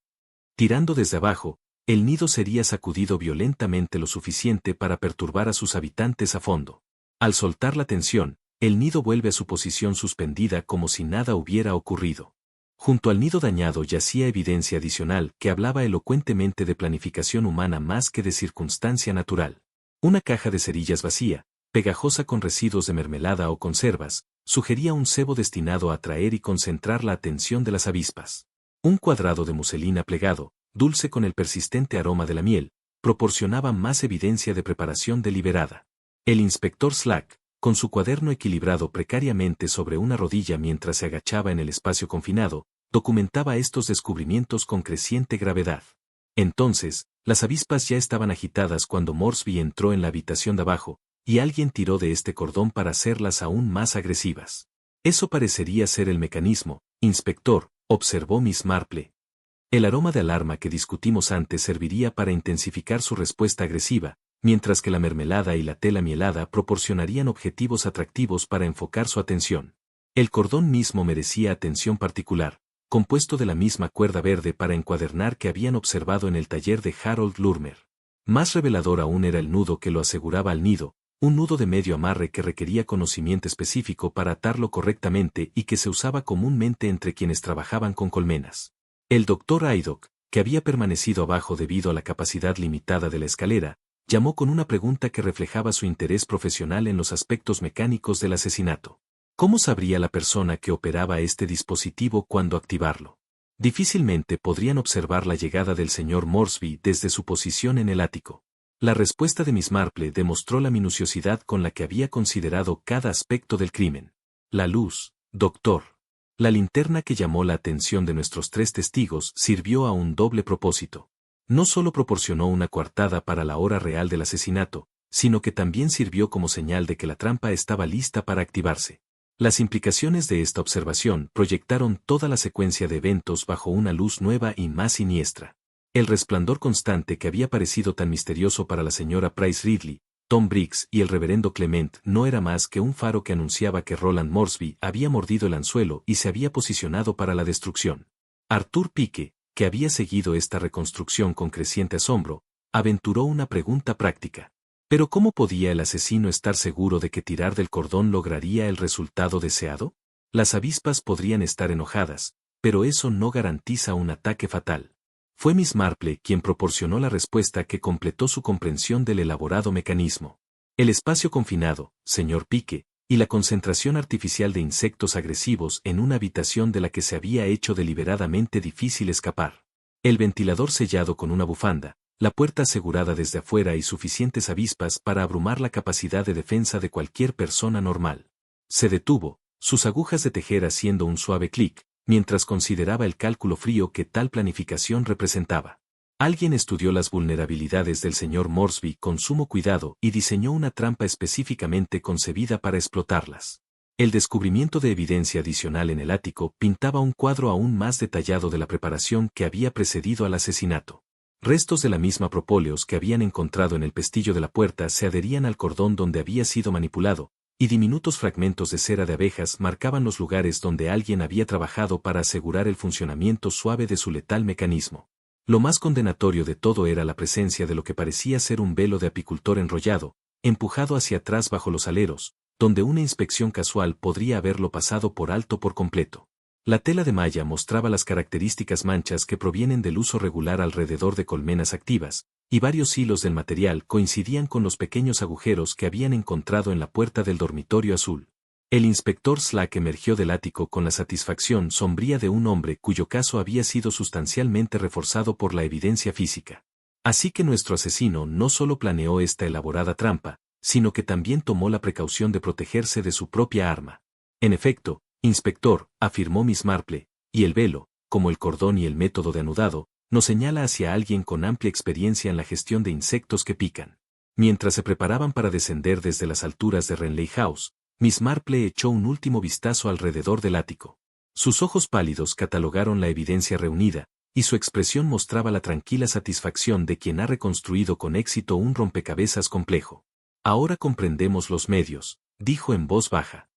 Tirando desde abajo, el nido sería sacudido violentamente lo suficiente para perturbar a sus habitantes a fondo. Al soltar la tensión, el nido vuelve a su posición suspendida como si nada hubiera ocurrido. Junto al nido dañado yacía evidencia adicional que hablaba elocuentemente de planificación humana más que de circunstancia natural. Una caja de cerillas vacía, pegajosa con residuos de mermelada o conservas, sugería un cebo destinado a atraer y concentrar la atención de las avispas. Un cuadrado de muselina plegado, dulce con el persistente aroma de la miel, proporcionaba más evidencia de preparación deliberada. El inspector Slack, con su cuaderno equilibrado precariamente sobre una rodilla mientras se agachaba en el espacio confinado, documentaba estos descubrimientos con creciente gravedad. Entonces, las avispas ya estaban agitadas cuando Moresby entró en la habitación de abajo, y alguien tiró de este cordón para hacerlas aún más agresivas. Eso parecería ser el mecanismo, inspector, observó Miss Marple. El aroma de alarma que discutimos antes serviría para intensificar su respuesta agresiva, mientras que la mermelada y la tela mielada proporcionarían objetivos atractivos para enfocar su atención. El cordón mismo merecía atención particular, compuesto de la misma cuerda verde para encuadernar que habían observado en el taller de Harold Lurmer. Más revelador aún era el nudo que lo aseguraba al nido, un nudo de medio amarre que requería conocimiento específico para atarlo correctamente y que se usaba comúnmente entre quienes trabajaban con colmenas. El doctor Haydock, que había permanecido abajo debido a la capacidad limitada de la escalera, llamó con una pregunta que reflejaba su interés profesional en los aspectos mecánicos del asesinato. ¿Cómo sabría la persona que operaba este dispositivo cuándo activarlo? Difícilmente podrían observar la llegada del señor Moresby desde su posición en el ático. La respuesta de Miss Marple demostró la minuciosidad con la que había considerado cada aspecto del crimen. La luz, doctor. La linterna que llamó la atención de nuestros 3 testigos sirvió a un doble propósito. No solo proporcionó una coartada para la hora real del asesinato, sino que también sirvió como señal de que la trampa estaba lista para activarse. Las implicaciones de esta observación proyectaron toda la secuencia de eventos bajo una luz nueva y más siniestra. El resplandor constante que había parecido tan misterioso para la señora Price Ridley, Tom Briggs y el reverendo Clement no era más que un faro que anunciaba que Roland Moresby había mordido el anzuelo y se había posicionado para la destrucción. Arthur Pike, que había seguido esta reconstrucción con creciente asombro, aventuró una pregunta práctica. ¿Pero cómo podía el asesino estar seguro de que tirar del cordón lograría el resultado deseado? Las avispas podrían estar enojadas, pero eso no garantiza un ataque fatal. Fue Miss Marple quien proporcionó la respuesta que completó su comprensión del elaborado mecanismo. El espacio confinado, señor Pike, y la concentración artificial de insectos agresivos en una habitación de la que se había hecho deliberadamente difícil escapar. El ventilador sellado con una bufanda, la puerta asegurada desde afuera y suficientes avispas para abrumar la capacidad de defensa de cualquier persona normal. Se detuvo, sus agujas de tejer haciendo un suave clic, mientras consideraba el cálculo frío que tal planificación representaba. Alguien estudió las vulnerabilidades del señor Moresby con sumo cuidado y diseñó una trampa específicamente concebida para explotarlas. El descubrimiento de evidencia adicional en el ático pintaba un cuadro aún más detallado de la preparación que había precedido al asesinato. Restos de la misma propóleos que habían encontrado en el pestillo de la puerta se adherían al cordón donde había sido manipulado, y diminutos fragmentos de cera de abejas marcaban los lugares donde alguien había trabajado para asegurar el funcionamiento suave de su letal mecanismo. Lo más condenatorio de todo era la presencia de lo que parecía ser un velo de apicultor enrollado, empujado hacia atrás bajo los aleros, donde una inspección casual podría haberlo pasado por alto por completo. La tela de malla mostraba las características manchas que provienen del uso regular alrededor de colmenas activas, y varios hilos del material coincidían con los pequeños agujeros que habían encontrado en la puerta del dormitorio azul. El inspector Slack emergió del ático con la satisfacción sombría de un hombre cuyo caso había sido sustancialmente reforzado por la evidencia física. Así que nuestro asesino no solo planeó esta elaborada trampa, sino que también tomó la precaución de protegerse de su propia arma. En efecto, inspector, afirmó Miss Marple, y el velo, como el cordón y el método de anudado, nos señala hacia alguien con amplia experiencia en la gestión de insectos que pican. Mientras se preparaban para descender desde las alturas de Renley House, Miss Marple echó un último vistazo alrededor del ático. Sus ojos pálidos catalogaron la evidencia reunida, y su expresión mostraba la tranquila satisfacción de quien ha reconstruido con éxito un rompecabezas complejo. Ahora comprendemos los medios, dijo en voz baja.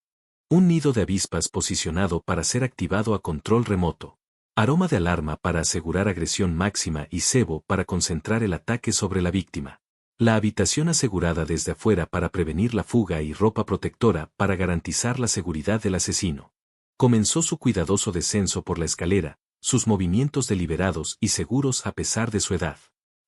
Un nido de avispas posicionado para ser activado a control remoto. Aroma de alarma para asegurar agresión máxima y cebo para concentrar el ataque sobre la víctima. La habitación asegurada desde afuera para prevenir la fuga y ropa protectora para garantizar la seguridad del asesino. Comenzó su cuidadoso descenso por la escalera, sus movimientos deliberados y seguros a pesar de su edad.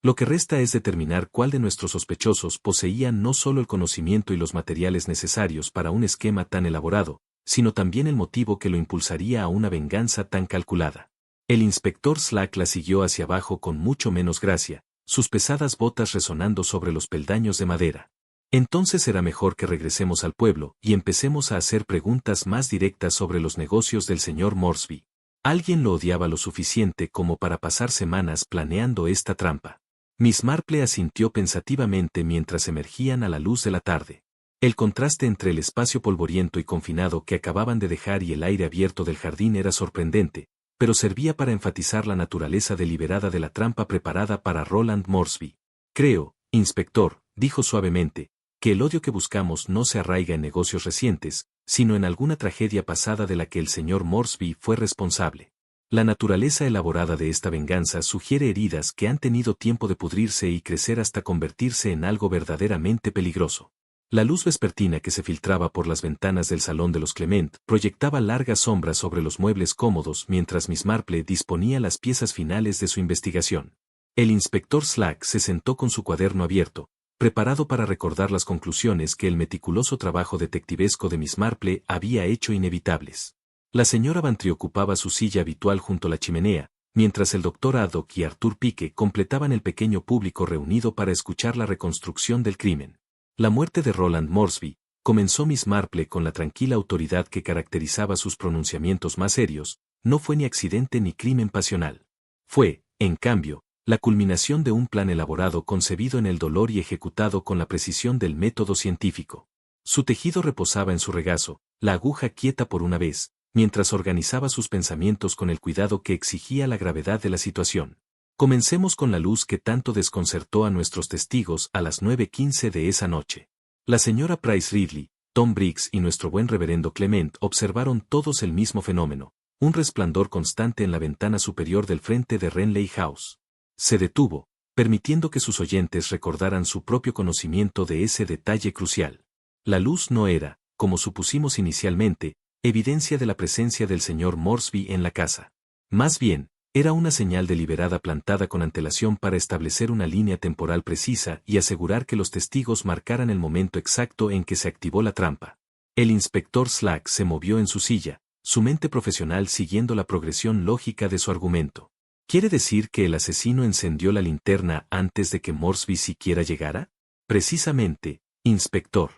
Lo que resta es determinar cuál de nuestros sospechosos poseía no solo el conocimiento y los materiales necesarios para un esquema tan elaborado, sino también el motivo que lo impulsaría a una venganza tan calculada. El inspector Slack la siguió hacia abajo con mucho menos gracia, sus pesadas botas resonando sobre los peldaños de madera. Entonces será mejor que regresemos al pueblo y empecemos a hacer preguntas más directas sobre los negocios del señor Moresby. Alguien lo odiaba lo suficiente como para pasar semanas planeando esta trampa. Miss Marple asintió pensativamente mientras emergían a la luz de la tarde. El contraste entre el espacio polvoriento y confinado que acababan de dejar y el aire abierto del jardín era sorprendente, pero servía para enfatizar la naturaleza deliberada de la trampa preparada para Roland Moresby. Creo, inspector, dijo suavemente, que el odio que buscamos no se arraiga en negocios recientes, sino en alguna tragedia pasada de la que el señor Moresby fue responsable. La naturaleza elaborada de esta venganza sugiere heridas que han tenido tiempo de pudrirse y crecer hasta convertirse en algo verdaderamente peligroso. La luz vespertina que se filtraba por las ventanas del salón de los Clement proyectaba largas sombras sobre los muebles cómodos mientras Miss Marple disponía las piezas finales de su investigación. El inspector Slack se sentó con su cuaderno abierto, preparado para recordar las conclusiones que el meticuloso trabajo detectivesco de Miss Marple había hecho inevitables. La señora Bantry ocupaba su silla habitual junto a la chimenea, mientras el doctor Haddock y Arthur Pike completaban el pequeño público reunido para escuchar la reconstrucción del crimen. La muerte de Roland Moresby, comenzó Miss Marple con la tranquila autoridad que caracterizaba sus pronunciamientos más serios, no fue ni accidente ni crimen pasional. Fue, en cambio, la culminación de un plan elaborado concebido en el dolor y ejecutado con la precisión del método científico. Su tejido reposaba en su regazo, la aguja quieta por una vez, mientras organizaba sus pensamientos con el cuidado que exigía la gravedad de la situación. Comencemos con la luz que tanto desconcertó a nuestros testigos a las 9:15 de esa noche. La señora Price Ridley, Tom Briggs y nuestro buen reverendo Clement observaron todos el mismo fenómeno, un resplandor constante en la ventana superior del frente de Renley House. Se detuvo, permitiendo que sus oyentes recordaran su propio conocimiento de ese detalle crucial. La luz no era, como supusimos inicialmente, evidencia de la presencia del señor Moresby en la casa. Más bien, era una señal deliberada plantada con antelación para establecer una línea temporal precisa y asegurar que los testigos marcaran el momento exacto en que se activó la trampa. El inspector Slack se movió en su silla, su mente profesional siguiendo la progresión lógica de su argumento. ¿Quiere decir que el asesino encendió la linterna antes de que Moresby siquiera llegara? Precisamente, inspector.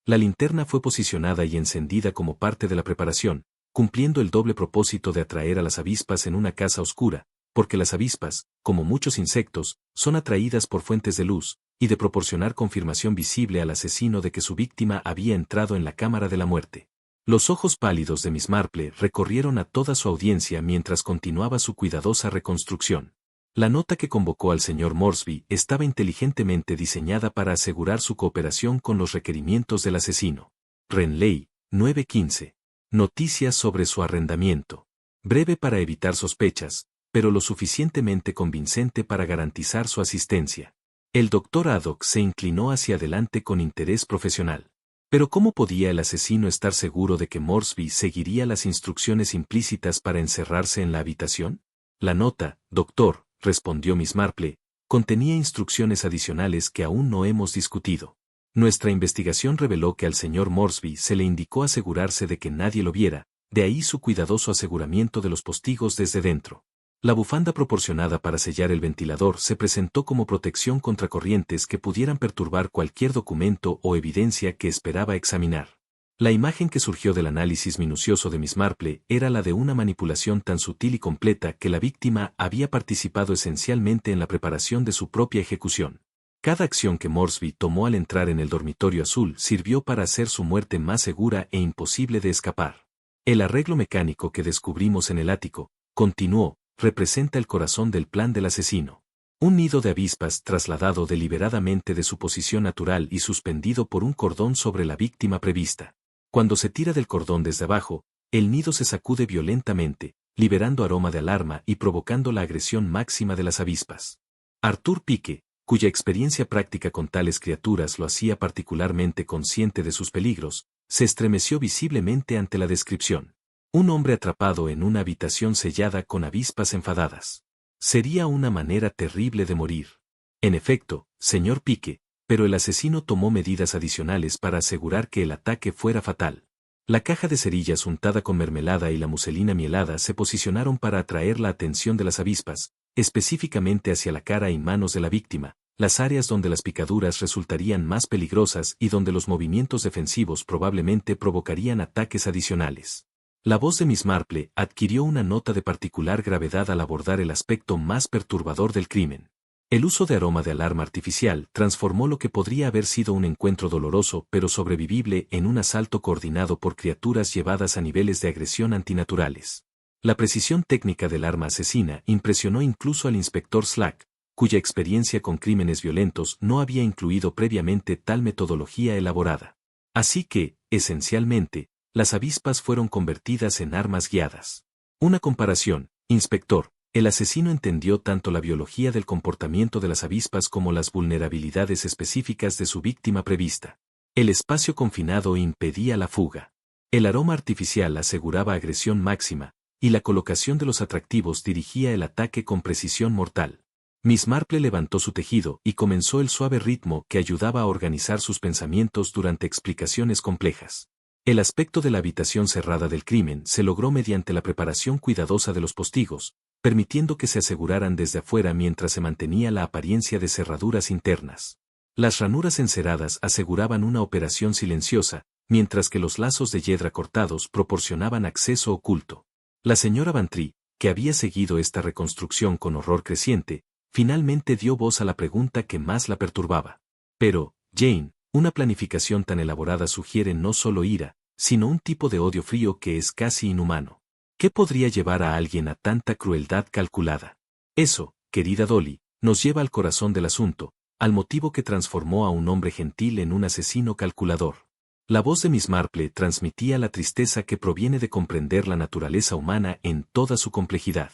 La linterna fue posicionada y encendida como parte de la preparación, cumpliendo el doble propósito de atraer a las avispas en una casa oscura, porque las avispas, como muchos insectos, son atraídas por fuentes de luz, y de proporcionar confirmación visible al asesino de que su víctima había entrado en la cámara de la muerte. Los ojos pálidos de Miss Marple recorrieron a toda su audiencia mientras continuaba su cuidadosa reconstrucción. La nota que convocó al señor Moresby estaba inteligentemente diseñada para asegurar su cooperación con los requerimientos del asesino. Renley, 9:15. Noticias sobre su arrendamiento. Breve para evitar sospechas, pero lo suficientemente convincente para garantizar su asistencia. El doctor Haddock se inclinó hacia adelante con interés profesional. Pero ¿cómo podía el asesino estar seguro de que Moresby seguiría las instrucciones implícitas para encerrarse en la habitación? La nota, doctor, respondió Miss Marple, contenía instrucciones adicionales que aún no hemos discutido. Nuestra investigación reveló que al señor Moresby se le indicó asegurarse de que nadie lo viera, de ahí su cuidadoso aseguramiento de los postigos desde dentro. La bufanda proporcionada para sellar el ventilador se presentó como protección contra corrientes que pudieran perturbar cualquier documento o evidencia que esperaba examinar. La imagen que surgió del análisis minucioso de Miss Marple era la de una manipulación tan sutil y completa que la víctima había participado esencialmente en la preparación de su propia ejecución. Cada acción que Moresby tomó al entrar en el dormitorio azul sirvió para hacer su muerte más segura e imposible de escapar. El arreglo mecánico que descubrimos en el ático, continuó, representa el corazón del plan del asesino. Un nido de avispas trasladado deliberadamente de su posición natural y suspendido por un cordón sobre la víctima prevista. Cuando se tira del cordón desde abajo, el nido se sacude violentamente, liberando aroma de alarma y provocando la agresión máxima de las avispas. Arthur Pike, cuya experiencia práctica con tales criaturas lo hacía particularmente consciente de sus peligros, se estremeció visiblemente ante la descripción. Un hombre atrapado en una habitación sellada con avispas enfadadas. Sería una manera terrible de morir. En efecto, señor Pike, pero el asesino tomó medidas adicionales para asegurar que el ataque fuera fatal. La caja de cerillas untada con mermelada y la muselina mielada se posicionaron para atraer la atención de las avispas, específicamente hacia la cara y manos de la víctima, las áreas donde las picaduras resultarían más peligrosas y donde los movimientos defensivos probablemente provocarían ataques adicionales. La voz de Miss Marple adquirió una nota de particular gravedad al abordar el aspecto más perturbador del crimen. El uso de aroma de alarma artificial transformó lo que podría haber sido un encuentro doloroso pero sobrevivible en un asalto coordinado por criaturas llevadas a niveles de agresión antinaturales. La precisión técnica del arma asesina impresionó incluso al inspector Slack, cuya experiencia con crímenes violentos no había incluido previamente tal metodología elaborada. Así que, esencialmente, las avispas fueron convertidas en armas guiadas. Una comparación, inspector. El asesino entendió tanto la biología del comportamiento de las avispas como las vulnerabilidades específicas de su víctima prevista. El espacio confinado impedía la fuga. El aroma artificial aseguraba agresión máxima, y la colocación de los atractivos dirigía el ataque con precisión mortal. Miss Marple levantó su tejido y comenzó el suave ritmo que ayudaba a organizar sus pensamientos durante explicaciones complejas. El aspecto de la habitación cerrada del crimen se logró mediante la preparación cuidadosa de los postigos, permitiendo que se aseguraran desde afuera mientras se mantenía la apariencia de cerraduras internas. Las ranuras enceradas aseguraban una operación silenciosa, mientras que los lazos de yedra cortados proporcionaban acceso oculto. La señora Bantry, que había seguido esta reconstrucción con horror creciente, finalmente dio voz a la pregunta que más la perturbaba. Pero, Jane, una planificación tan elaborada sugiere no solo ira, sino un tipo de odio frío que es casi inhumano. ¿Qué podría llevar a alguien a tanta crueldad calculada? Eso, querida Dolly, nos lleva al corazón del asunto, al motivo que transformó a un hombre gentil en un asesino calculador. La voz de Miss Marple transmitía la tristeza que proviene de comprender la naturaleza humana en toda su complejidad.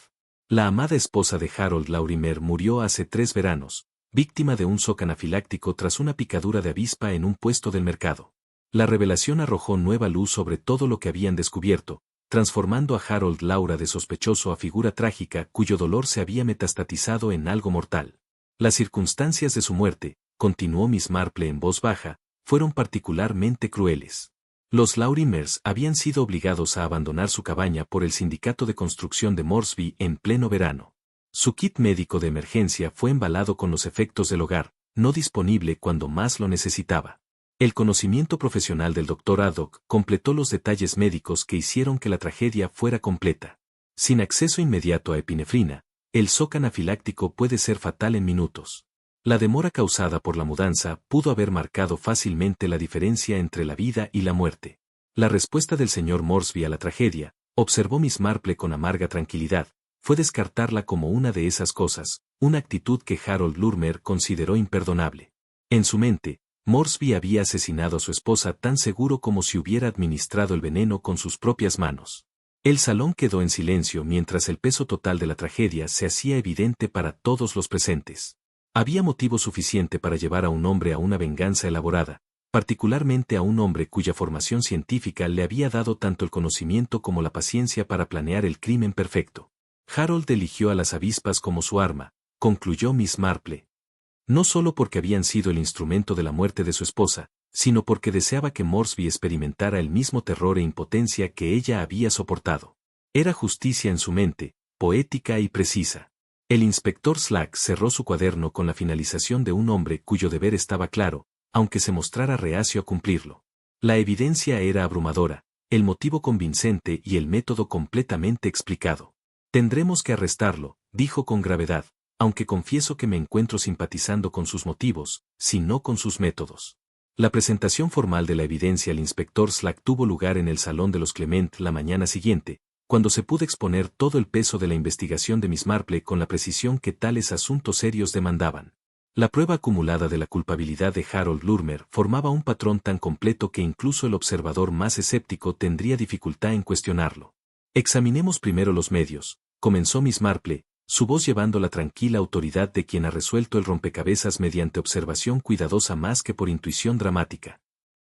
La amada esposa de Harold Laurimer murió hace 3 veranos, víctima de un shock anafiláctico tras una picadura de avispa en un puesto del mercado. La revelación arrojó nueva luz sobre todo lo que habían descubierto, transformando a Harold Laura de sospechoso a figura trágica cuyo dolor se había metastatizado en algo mortal. Las circunstancias de su muerte, continuó Miss Marple en voz baja, fueron particularmente crueles. Los Laurimers habían sido obligados a abandonar su cabaña por el sindicato de construcción de Moresby en pleno verano. Su kit médico de emergencia fue embalado con los efectos del hogar, no disponible cuando más lo necesitaba. El conocimiento profesional del Dr. Haddock completó los detalles médicos que hicieron que la tragedia fuera completa. Sin acceso inmediato a epinefrina, el shock anafiláctico puede ser fatal en minutos. La demora causada por la mudanza pudo haber marcado fácilmente la diferencia entre la vida y la muerte. La respuesta del señor Moresby a la tragedia, observó Miss Marple con amarga tranquilidad, fue descartarla como una de esas cosas, una actitud que Harold Lurmer consideró imperdonable. En su mente, Moresby había asesinado a su esposa tan seguro como si hubiera administrado el veneno con sus propias manos. El salón quedó en silencio mientras el peso total de la tragedia se hacía evidente para todos los presentes. Había motivo suficiente para llevar a un hombre a una venganza elaborada, particularmente a un hombre cuya formación científica le había dado tanto el conocimiento como la paciencia para planear el crimen perfecto. Harold eligió a las avispas como su arma, concluyó Miss Marple. No solo porque habían sido el instrumento de la muerte de su esposa, sino porque deseaba que Moresby experimentara el mismo terror e impotencia que ella había soportado. Era justicia en su mente, poética y precisa. El inspector Slack cerró su cuaderno con la finalización de un hombre cuyo deber estaba claro, aunque se mostrara reacio a cumplirlo. La evidencia era abrumadora, el motivo convincente y el método completamente explicado. Tendremos que arrestarlo, dijo con gravedad, aunque confieso que me encuentro simpatizando con sus motivos, si no con sus métodos. La presentación formal de la evidencia al inspector Slack tuvo lugar en el Salón de los Clement la mañana siguiente, cuando se pudo exponer todo el peso de la investigación de Miss Marple con la precisión que tales asuntos serios demandaban. La prueba acumulada de la culpabilidad de Harold Lurmer formaba un patrón tan completo que incluso el observador más escéptico tendría dificultad en cuestionarlo. Examinemos primero los medios, comenzó Miss Marple, su voz llevando la tranquila autoridad de quien ha resuelto el rompecabezas mediante observación cuidadosa más que por intuición dramática.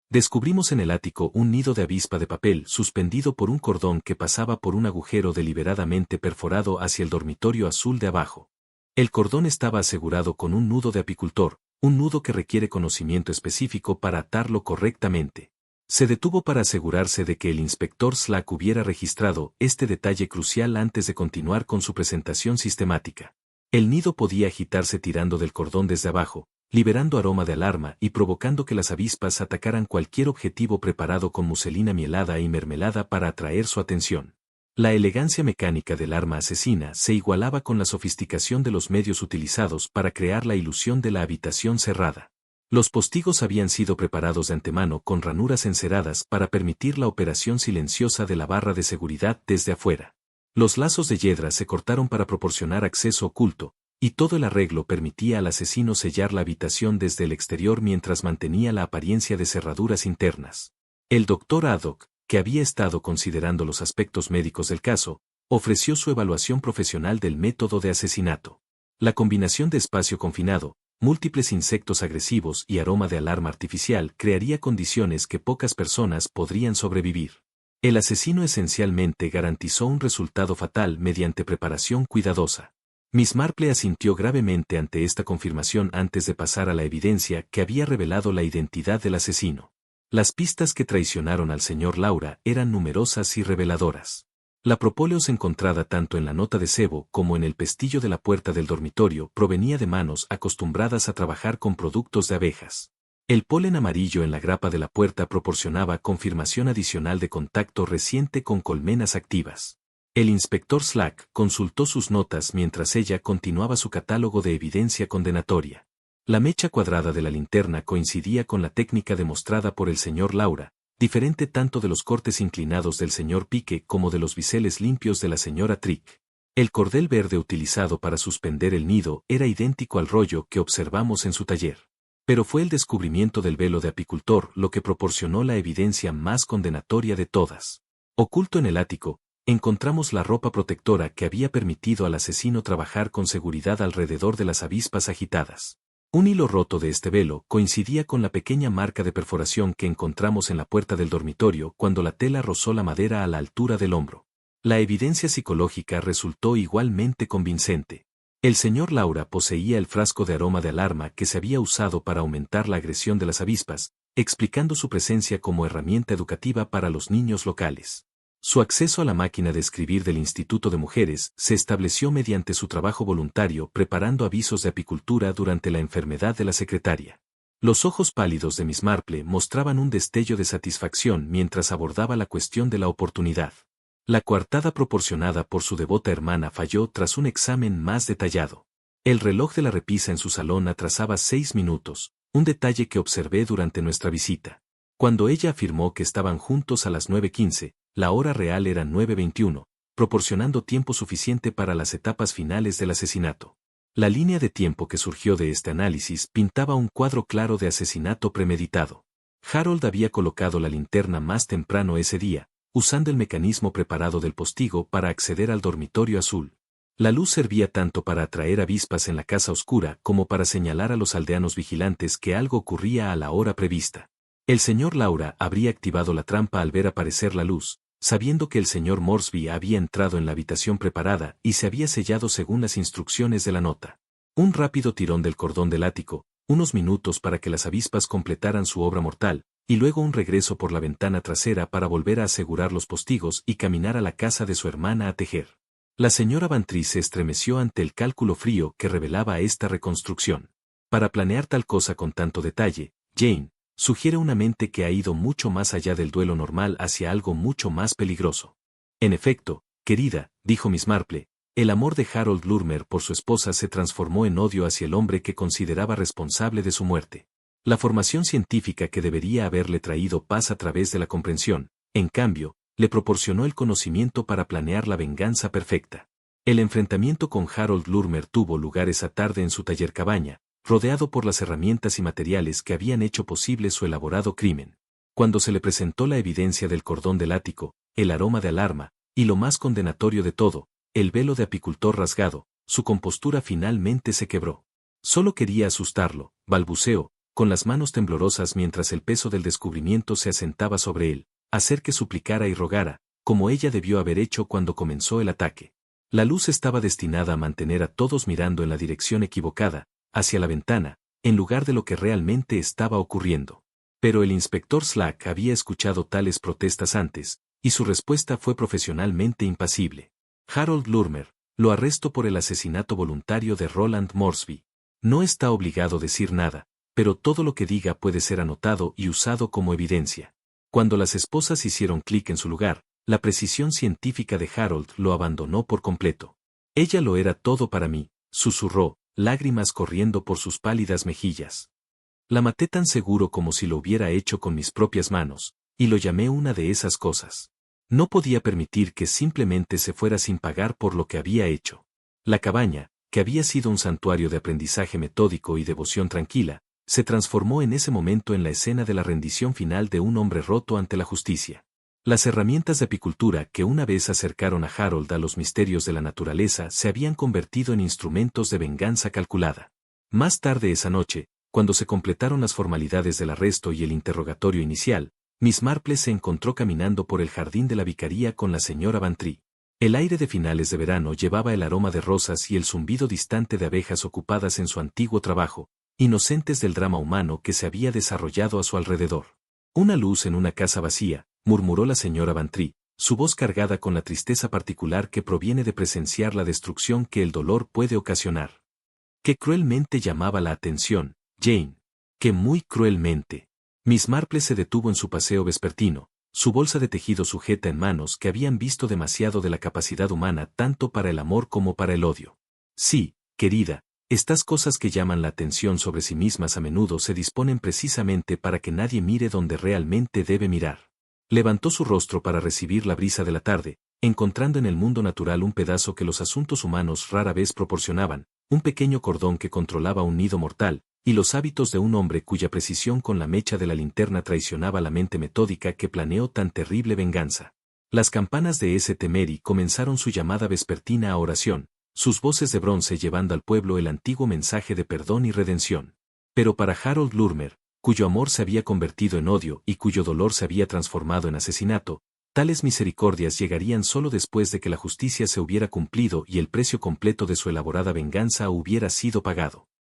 Descubrimos en el ático un nido de avispa de papel suspendido por un cordón que pasaba por un agujero deliberadamente perforado hacia el dormitorio azul de abajo. El cordón estaba asegurado con un nudo de apicultor, un nudo que requiere conocimiento específico para atarlo correctamente. Se detuvo para asegurarse de que el inspector Slack hubiera registrado este detalle crucial antes de continuar con su presentación sistemática. El nido podía agitarse tirando del cordón desde abajo, liberando aroma de alarma y provocando que las avispas atacaran cualquier objetivo preparado con muselina mielada y mermelada para atraer su atención. La elegancia mecánica del arma asesina se igualaba con la sofisticación de los medios utilizados para crear la ilusión de la habitación cerrada. Los postigos habían sido preparados de antemano con ranuras enceradas para permitir la operación silenciosa de la barra de seguridad desde afuera. Los lazos de yedra se cortaron para proporcionar acceso oculto, y todo el arreglo permitía al asesino sellar la habitación desde el exterior mientras mantenía la apariencia de cerraduras internas. El doctor Haddock, que había estado considerando los aspectos médicos del caso, ofreció su evaluación profesional del método de asesinato. La combinación de espacio confinado, múltiples insectos agresivos y aroma de alarma artificial crearía condiciones que pocas personas podrían sobrevivir. El asesino esencialmente garantizó un resultado fatal mediante preparación cuidadosa. Miss Marple asintió gravemente ante esta confirmación antes de pasar a la evidencia que había revelado la identidad del asesino. Las pistas que traicionaron al señor Laura eran numerosas y reveladoras. La propóleos encontrada tanto en la nota de cebo como en el pestillo de la puerta del dormitorio provenía de manos acostumbradas a trabajar con productos de abejas. El polen amarillo en la grapa de la puerta proporcionaba confirmación adicional de contacto reciente con colmenas activas. El inspector Slack consultó sus notas mientras ella continuaba su catálogo de evidencia condenatoria. La mecha cuadrada de la linterna coincidía con la técnica demostrada por el señor Laura, diferente tanto de los cortes inclinados del señor Pique como de los biseles limpios de la señora Trick. El cordel verde utilizado para suspender el nido era idéntico al rollo que observamos en su taller. Pero fue el descubrimiento del velo de apicultor lo que proporcionó la evidencia más condenatoria de todas. Oculto en el ático, encontramos la ropa protectora que había permitido al asesino trabajar con seguridad alrededor de las avispas agitadas. Un hilo roto de este velo coincidía con la pequeña marca de perforación que encontramos en la puerta del dormitorio cuando la tela rozó la madera a la altura del hombro. La evidencia psicológica resultó igualmente convincente. El señor Laura poseía el frasco de aroma de alarma que se había usado para aumentar la agresión de las avispas, explicando su presencia como herramienta educativa para los niños locales. Su acceso a la máquina de escribir del Instituto de Mujeres se estableció mediante su trabajo voluntario preparando avisos de apicultura durante la enfermedad de la secretaria. Los ojos pálidos de Miss Marple mostraban un destello de satisfacción mientras abordaba la cuestión de la oportunidad. La coartada proporcionada por su devota hermana falló tras un examen más detallado. El reloj de la repisa en su salón atrasaba 6 minutos, un detalle que observé durante nuestra visita. Cuando ella afirmó que estaban juntos a las 9:15, la hora real era 9:21, proporcionando tiempo suficiente para las etapas finales del asesinato. La línea de tiempo que surgió de este análisis pintaba un cuadro claro de asesinato premeditado. Harold había colocado la linterna más temprano ese día, usando el mecanismo preparado del postigo para acceder al dormitorio azul. La luz servía tanto para atraer avispas en la casa oscura como para señalar a los aldeanos vigilantes que algo ocurría a la hora prevista. El señor Laura habría activado la trampa al ver aparecer la luz, sabiendo que el señor Moresby había entrado en la habitación preparada y se había sellado según las instrucciones de la nota. Un rápido tirón del cordón del ático, unos minutos para que las avispas completaran su obra mortal, y luego un regreso por la ventana trasera para volver a asegurar los postigos y caminar a la casa de su hermana a tejer. La señora Bantry se estremeció ante el cálculo frío que revelaba esta reconstrucción. Para planear tal cosa con tanto detalle, Jane, sugiere una mente que ha ido mucho más allá del duelo normal hacia algo mucho más peligroso. En efecto, querida, dijo Miss Marple, el amor de Harold Lurmer por su esposa se transformó en odio hacia el hombre que consideraba responsable de su muerte. La formación científica que debería haberle traído paz a través de la comprensión, en cambio, le proporcionó el conocimiento para planear la venganza perfecta. El enfrentamiento con Harold Lurmer tuvo lugar esa tarde en su taller cabaña, rodeado por las herramientas y materiales que habían hecho posible su elaborado crimen. Cuando se le presentó la evidencia del cordón del ático, el aroma de alarma, y lo más condenatorio de todo, el velo de apicultor rasgado, su compostura finalmente se quebró. Solo quería asustarlo, balbuceó, con las manos temblorosas mientras el peso del descubrimiento se asentaba sobre él, hacer que suplicara y rogara, como ella debió haber hecho cuando comenzó el ataque. La luz estaba destinada a mantener a todos mirando en la dirección equivocada, hacia la ventana, en lugar de lo que realmente estaba ocurriendo. Pero el inspector Slack había escuchado tales protestas antes, y su respuesta fue profesionalmente impasible. Harold Lurmer, lo arresto por el asesinato voluntario de Roland Moresby. No está obligado a decir nada, pero todo lo que diga puede ser anotado y usado como evidencia. Cuando las esposas hicieron clic en su lugar, la precisión científica de Harold lo abandonó por completo. Ella lo era todo para mí, susurró, lágrimas corriendo por sus pálidas mejillas. La maté tan seguro como si lo hubiera hecho con mis propias manos, y lo llamé una de esas cosas. No podía permitir que simplemente se fuera sin pagar por lo que había hecho. La cabaña, que había sido un santuario de aprendizaje metódico y devoción tranquila, se transformó en ese momento en la escena de la rendición final de un hombre roto ante la justicia. Las herramientas de apicultura que una vez acercaron a Harold a los misterios de la naturaleza se habían convertido en instrumentos de venganza calculada. Más tarde esa noche, cuando se completaron las formalidades del arresto y el interrogatorio inicial, Miss Marple se encontró caminando por el jardín de la vicaría con la señora Bantry. El aire de finales de verano llevaba el aroma de rosas y el zumbido distante de abejas ocupadas en su antiguo trabajo, inocentes del drama humano que se había desarrollado a su alrededor. Una luz en una casa vacía, murmuró la señora Bantry, su voz cargada con la tristeza particular que proviene de presenciar la destrucción que el dolor puede ocasionar. Que cruelmente llamaba la atención, Jane. Que muy cruelmente. Miss Marple se detuvo en su paseo vespertino, su bolsa de tejido sujeta en manos que habían visto demasiado de la capacidad humana tanto para el amor como para el odio. Sí, querida, estas cosas que llaman la atención sobre sí mismas a menudo se disponen precisamente para que nadie mire donde realmente debe mirar. Levantó su rostro para recibir la brisa de la tarde, encontrando en el mundo natural un pedazo que los asuntos humanos rara vez proporcionaban, un pequeño cordón que controlaba un nido mortal, y los hábitos de un hombre cuya precisión con la mecha de la linterna traicionaba la mente metódica que planeó tan terrible venganza. Las campanas de St. Mary comenzaron su llamada vespertina a oración, sus voces de bronce llevando al pueblo el antiguo mensaje de perdón y redención. Pero para Harold Lurmer, cuyo amor se había convertido en odio y cuyo dolor se había transformado en asesinato, tales misericordias llegarían solo después de que la justicia se hubiera cumplido y el precio completo de su elaborada venganza hubiera sido pagado.